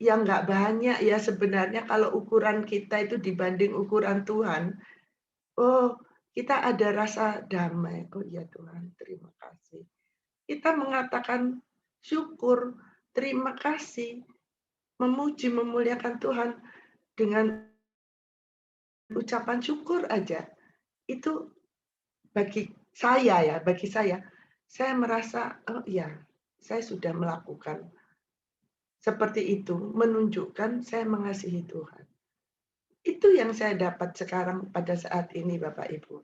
yang nggak banyak ya sebenarnya kalau ukuran kita itu dibanding ukuran Tuhan. Oh, kita ada rasa damai. Oh iya Tuhan, terima kasih. Kita mengatakan syukur, terima kasih, memuji, memuliakan Tuhan dengan ucapan syukur aja. Itu bagi saya saya merasa, oh iya, saya sudah melakukan seperti itu, menunjukkan saya mengasihi Tuhan. Itu yang saya dapat sekarang pada saat ini Bapak Ibu.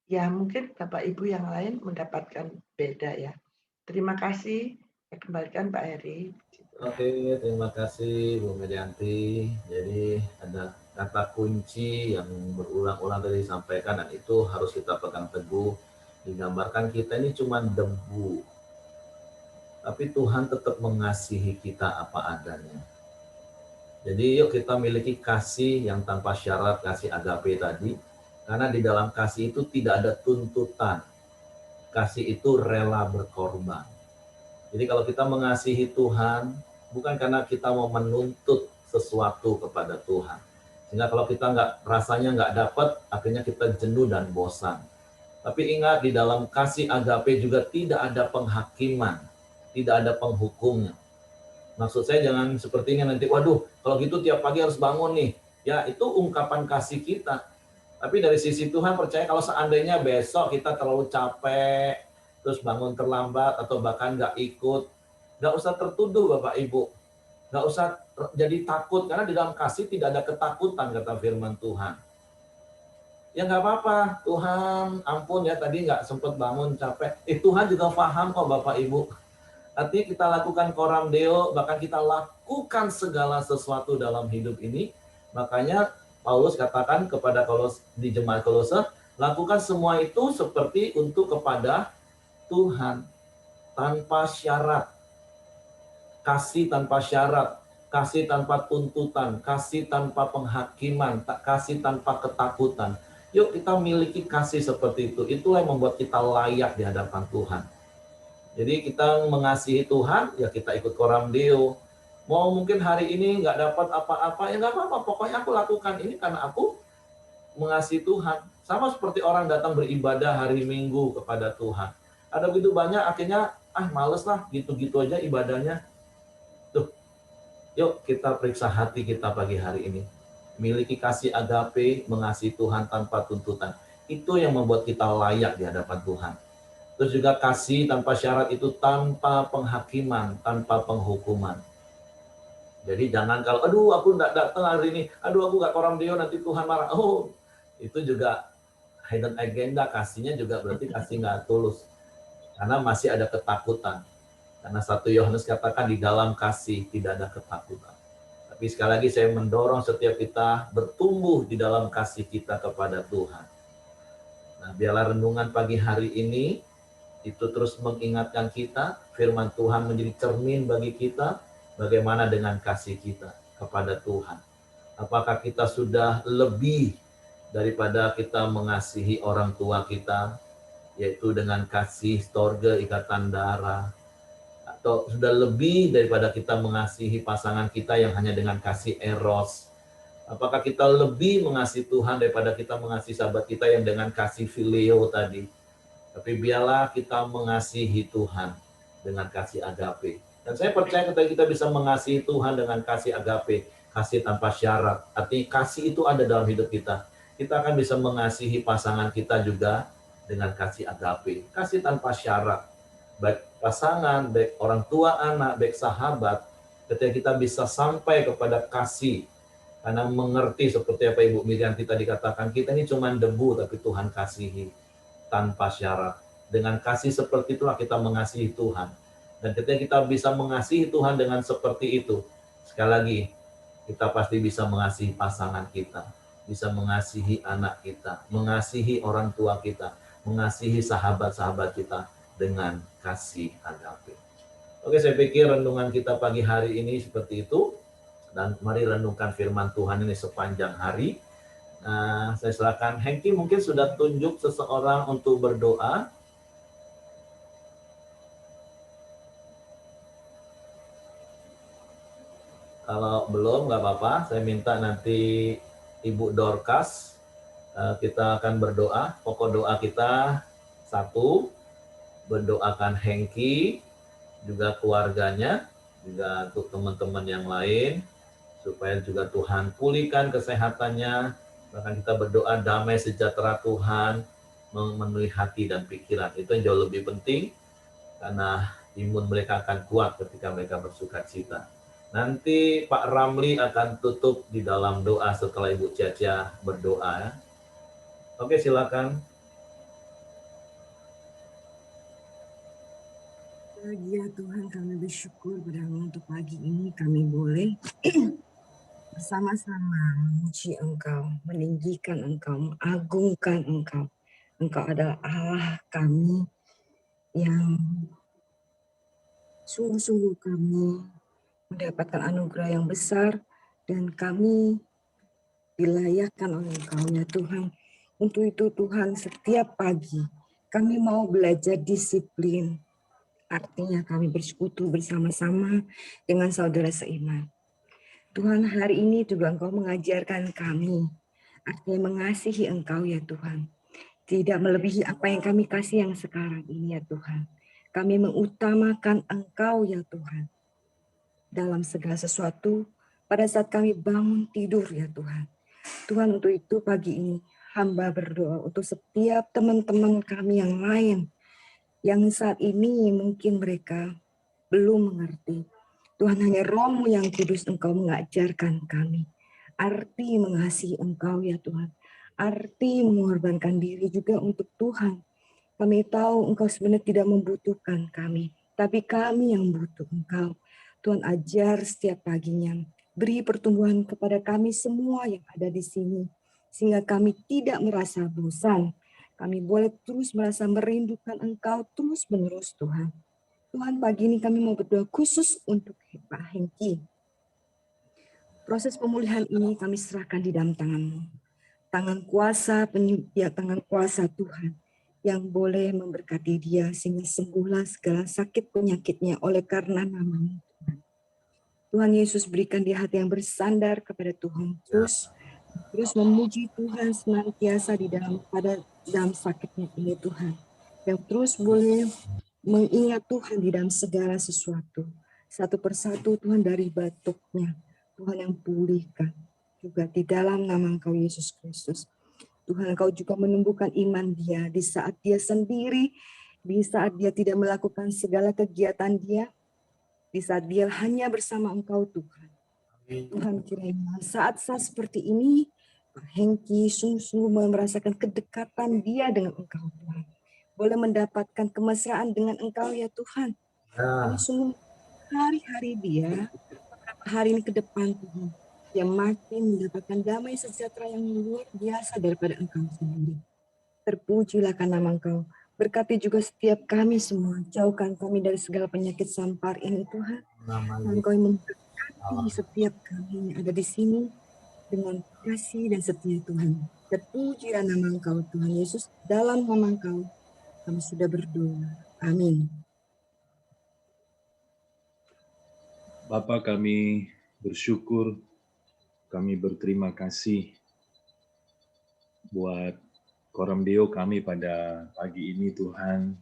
Ya mungkin Bapak Ibu yang lain mendapatkan beda ya. Terima kasih. Saya kembalikan Pak Heri. Oke, terima kasih Bu Medianti. Jadi ada kata kunci yang berulang-ulang tadi disampaikan dan itu harus kita pegang teguh. Digambarkan kita ini cuma debu, tapi Tuhan tetap mengasihi kita apa adanya. Jadi yuk kita miliki kasih yang tanpa syarat, kasih agape tadi. Karena di dalam kasih itu tidak ada tuntutan. Kasih itu rela berkorban. Jadi kalau kita mengasihi Tuhan, bukan karena kita mau menuntut sesuatu kepada Tuhan. Sehingga kalau kita rasanya nggak dapat, akhirnya kita jenuh dan bosan. Tapi ingat, di dalam kasih agape juga tidak ada penghakiman, tidak ada penghukumnya. Maksud saya jangan seperti ini nanti, waduh, kalau gitu tiap pagi harus bangun nih. Ya, itu ungkapan kasih kita. Tapi dari sisi Tuhan percaya kalau seandainya besok kita terlalu capek, terus bangun terlambat, atau bahkan nggak ikut, nggak usah tertuduh Bapak Ibu. Nggak usah jadi takut, karena di dalam kasih tidak ada ketakutan, kata firman Tuhan. Ya nggak apa-apa, Tuhan ampun ya tadi nggak sempat bangun capek. Tuhan juga paham kok Bapak Ibu. Artinya kita lakukan coram deo, bahkan kita lakukan segala sesuatu dalam hidup ini. Makanya Paulus katakan kepada di jemaat Kolose, lakukan semua itu seperti untuk kepada Tuhan, tanpa syarat. Kasih tanpa syarat, kasih tanpa tuntutan, kasih tanpa penghakiman, kasih tanpa ketakutan. Yuk kita miliki kasih seperti itu. Itulah yang membuat kita layak di hadapan Tuhan. Jadi kita mengasihi Tuhan, ya kita ikut coram deo. Mau mungkin hari ini nggak dapat apa-apa, ya nggak apa-apa. Pokoknya aku lakukan ini karena aku mengasihi Tuhan. Sama seperti orang datang beribadah hari Minggu kepada Tuhan. Ada begitu banyak, akhirnya males lah, gitu-gitu aja ibadahnya. Tuh, yuk kita periksa hati kita pagi hari ini. Miliki kasih agape, mengasihi Tuhan tanpa tuntutan. Itu yang membuat kita layak di hadapan Tuhan. Terus juga kasih tanpa syarat itu tanpa penghakiman, tanpa penghukuman. Jadi jangan kalau, aduh aku nggak datang hari ini, aduh aku nggak coram deo nanti Tuhan marah. Oh, itu juga hidden agenda, kasihnya juga berarti kasih nggak tulus. Karena masih ada ketakutan. Karena 1 Yohanes katakan di dalam kasih tidak ada ketakutan. Tapi sekali lagi saya mendorong setiap kita bertumbuh di dalam kasih kita kepada Tuhan. Nah, biarlah renungan pagi hari ini itu terus mengingatkan kita, firman Tuhan menjadi cermin bagi kita, bagaimana dengan kasih kita kepada Tuhan. Apakah kita sudah lebih daripada kita mengasihi orang tua kita, yaitu dengan kasih storge ikatan darah, atau sudah lebih daripada kita mengasihi pasangan kita yang hanya dengan kasih eros. Apakah kita lebih mengasihi Tuhan daripada kita mengasihi sahabat kita yang dengan kasih fileo tadi. Tapi biarlah kita mengasihi Tuhan dengan kasih agape. Dan saya percaya ketika kita bisa mengasihi Tuhan dengan kasih agape, kasih tanpa syarat, artinya kasih itu ada dalam hidup kita. Kita akan bisa mengasihi pasangan kita juga dengan kasih agape, kasih tanpa syarat. Baik pasangan, baik orang tua anak, baik sahabat, ketika kita bisa sampai kepada kasih, karena mengerti seperti apa Ibu Mirianti tadi katakan, kita ini cuma debu tapi Tuhan kasihi tanpa syarat. Dengan kasih seperti itulah kita mengasihi Tuhan. Dan ketika kita bisa mengasihi Tuhan dengan seperti itu, sekali lagi, kita pasti bisa mengasihi pasangan kita, bisa mengasihi anak kita, mengasihi orang tua kita, mengasihi sahabat-sahabat kita dengan kasih agape. Oke, saya pikir renungan kita pagi hari ini seperti itu. Dan mari renungkan firman Tuhan ini sepanjang hari. Nah, saya silakan Hengki mungkin sudah tunjuk seseorang untuk berdoa. Kalau belum, nggak apa-apa. Saya minta nanti Ibu Dorcas, kita akan berdoa. Pokok doa kita satu, berdoakan Hengki, juga keluarganya, juga untuk teman-teman yang lain, supaya juga Tuhan pulihkan kesehatannya. Bahkan kita berdoa damai sejahtera Tuhan memenuhi hati dan pikiran. Itu yang jauh lebih penting, karena imun mereka akan kuat ketika mereka bersukacita. Nanti Pak Ramli akan tutup di dalam doa setelah Ibu Caca berdoa. Ya. Oke, silakan. Ya Tuhan, kami bersyukur pada untuk pagi ini kami boleh bersama-sama memuji Engkau, meninggikan Engkau, mengagungkan Engkau. Engkau adalah Allah kami yang sungguh-sungguh kami mendapatkan anugerah yang besar dan kami dilayakkan oleh Engkau ya Tuhan. Untuk itu Tuhan, setiap pagi kami mau belajar disiplin. Artinya kami bersekutu bersama-sama dengan saudara seiman. Tuhan, hari ini juga Engkau mengajarkan kami, artinya mengasihi Engkau ya Tuhan. Tidak melebihi apa yang kami kasih yang sekarang ini ya Tuhan. Kami mengutamakan Engkau ya Tuhan. Dalam segala sesuatu, pada saat kami bangun tidur ya Tuhan. Tuhan, untuk itu pagi ini hamba berdoa untuk setiap teman-teman kami yang lain, yang saat ini mungkin mereka belum mengerti. Tuhan, hanya Roh-Mu yang kudus Engkau mengajarkan kami. Arti mengasihi Engkau ya Tuhan. Arti mengorbankan diri juga untuk Tuhan. Kami tahu Engkau sebenarnya tidak membutuhkan kami, tapi kami yang butuh Engkau. Tuhan, ajar setiap paginya. Beri pertumbuhan kepada kami semua yang ada di sini, sehingga kami tidak merasa bosan. Kami boleh terus merasa merindukan Engkau terus-menerus Tuhan. Tuhan, pagi ini kami mau berdoa khusus untuk Pak Hengki. Proses pemulihan ini kami serahkan di dalam tangan-Mu. Tangan kuasa Tuhan yang boleh memberkati dia sehingga sembuhlah segala sakit penyakitnya oleh karena nama-Mu. Tuhan Yesus, berikan dia hati yang bersandar kepada Tuhan. Terus memuji Tuhan senantiasa di dalam sakitnya ini Tuhan. Yang terus boleh mengingat Tuhan di dalam segala sesuatu. Satu persatu Tuhan, dari batuknya, Tuhan yang pulihkan. Juga di dalam nama Engkau Yesus Kristus. Tuhan, Engkau juga menumbuhkan iman dia di saat dia sendiri, di saat dia tidak melakukan segala kegiatan dia, di saat dia hanya bersama Engkau Tuhan. Tuhan, kiranya saat-saat seperti ini, Pak Hengki sungguh-sungguh merasakan kedekatan dia dengan Engkau Tuhan. Boleh mendapatkan kemesraan dengan Engkau ya Tuhan. Kami sungguh hari-hari dia, beberapa hari ini ke depan Tuhan, yang makin mendapatkan damai sejahtera yang luar biasa daripada Engkau sendiri. Terpujilah karena nama Engkau. Berkati juga setiap kami semua. Jauhkan kami dari segala penyakit sampar ini Tuhan. Nama Dan Engkau yang memberkati setiap kami yang ada di sini dengan kasih dan setia Tuhan. Terpujilah nama Engkau Tuhan Yesus. Dalam nama Engkau kami sudah berdoa. Amin. Bapa, kami bersyukur, kami berterima kasih buat Koram Deo kami pada pagi ini Tuhan.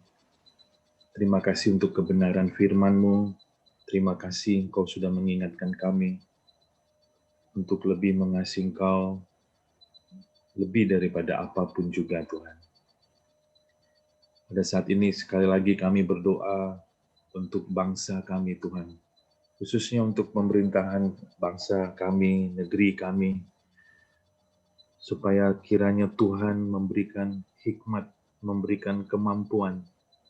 Terima kasih untuk kebenaran firman-Mu. Terima kasih Engkau sudah mengingatkan kami untuk lebih mengasihi Engkau, lebih daripada apapun juga Tuhan. Pada saat ini sekali lagi kami berdoa untuk bangsa kami Tuhan. Khususnya untuk pemerintahan bangsa kami, negeri kami, supaya kiranya Tuhan memberikan hikmat, memberikan kemampuan,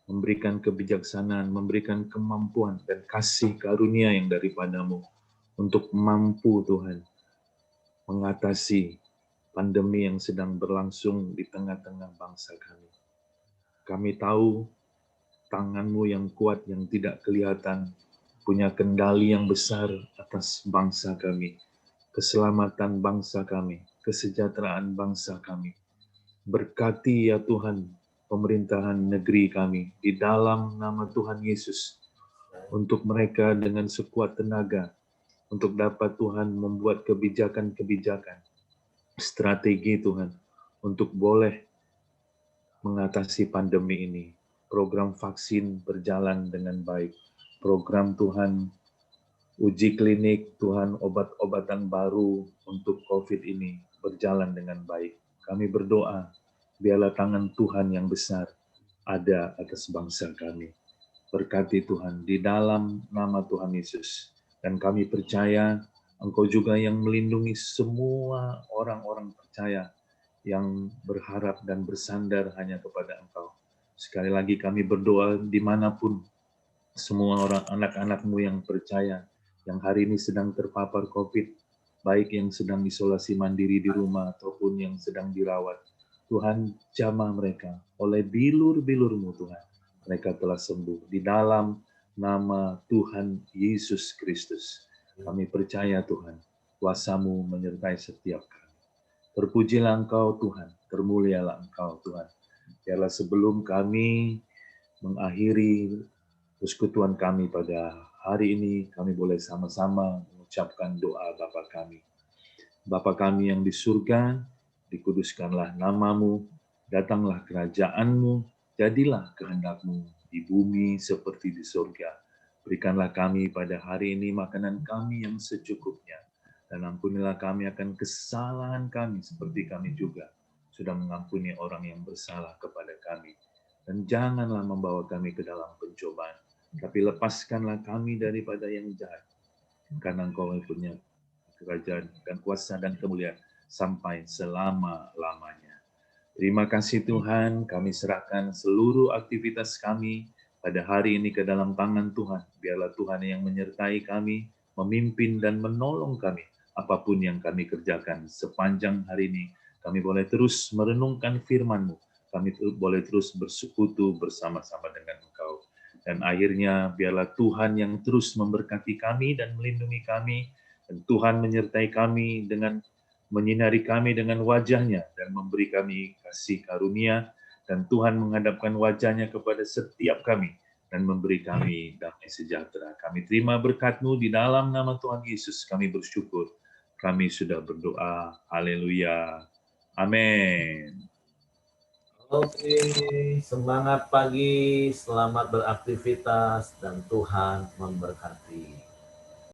memberikan kebijaksanaan, memberikan kemampuan dan kasih karunia yang daripada-Mu untuk mampu Tuhan mengatasi pandemi yang sedang berlangsung di tengah-tengah bangsa kami. Kami tahu tangan-Mu yang kuat yang tidak kelihatan punya kendali yang besar atas bangsa kami, keselamatan bangsa kami, kesejahteraan bangsa kami. Berkati ya Tuhan pemerintahan negeri kami di dalam nama Tuhan Yesus, untuk mereka dengan sekuat tenaga, untuk dapat Tuhan membuat kebijakan-kebijakan, strategi Tuhan, untuk boleh mengatasi pandemi ini. Program vaksin berjalan dengan baik. Program Tuhan, uji klinik Tuhan, obat-obatan baru untuk COVID ini berjalan dengan baik. Kami berdoa, biarlah tangan Tuhan yang besar ada atas bangsa kami. Berkati Tuhan di dalam nama Tuhan Yesus. Dan kami percaya Engkau juga yang melindungi semua orang-orang percaya yang berharap dan bersandar hanya kepada Engkau. Sekali lagi kami berdoa dimanapun semua orang anak-anak-Mu yang percaya, yang hari ini sedang terpapar COVID, baik yang sedang isolasi mandiri di rumah ataupun yang sedang dirawat. Tuhan, jamah mereka oleh bilur-bilur-Mu Tuhan. Mereka telah sembuh di dalam nama Tuhan Yesus Kristus. Kami percaya Tuhan, kuasa-Mu menyertai setiap kami. Terpujilah Engkau Tuhan, termulialah Engkau Tuhan. Biarlah sebelum kami mengakhiri persekutuan kami pada hari ini, kami boleh sama-sama mengucapkan doa Bapa kami. Bapa kami yang di surga, dikuduskanlah nama-Mu, datanglah kerajaan-Mu, jadilah kehendak-Mu di bumi seperti di surga. Berikanlah kami pada hari ini makanan kami yang secukupnya, dan ampunilah kami akan kesalahan kami seperti kami juga sudah mengampuni orang yang bersalah kepada kami. Dan janganlah membawa kami ke dalam pencobaan, tapi lepaskanlah kami daripada yang jahat. Karena Engkau punya kerajaan dan kuasa dan kemuliaan sampai selama-lamanya. Terima kasih Tuhan, kami serahkan seluruh aktivitas kami pada hari ini ke dalam tangan Tuhan. Biarlah Tuhan yang menyertai kami, memimpin dan menolong kami apapun yang kami kerjakan sepanjang hari ini. Kami boleh terus merenungkan firman-Mu. Kami boleh terus bersekutu bersama-sama dengan Engkau. Dan akhirnya biarlah Tuhan yang terus memberkati kami dan melindungi kami. Dan Tuhan menyertai kami dengan menyinari kami dengan wajah-Nya dan memberi kami kasih karunia. Dan Tuhan menghadapkan wajah-Nya kepada setiap kami dan memberi kami damai sejahtera. Kami terima berkat-Mu di dalam nama Tuhan Yesus. Kami bersyukur. Kami sudah berdoa. Haleluya. Amin. Oke, semangat pagi, selamat beraktivitas, dan Tuhan memberkati.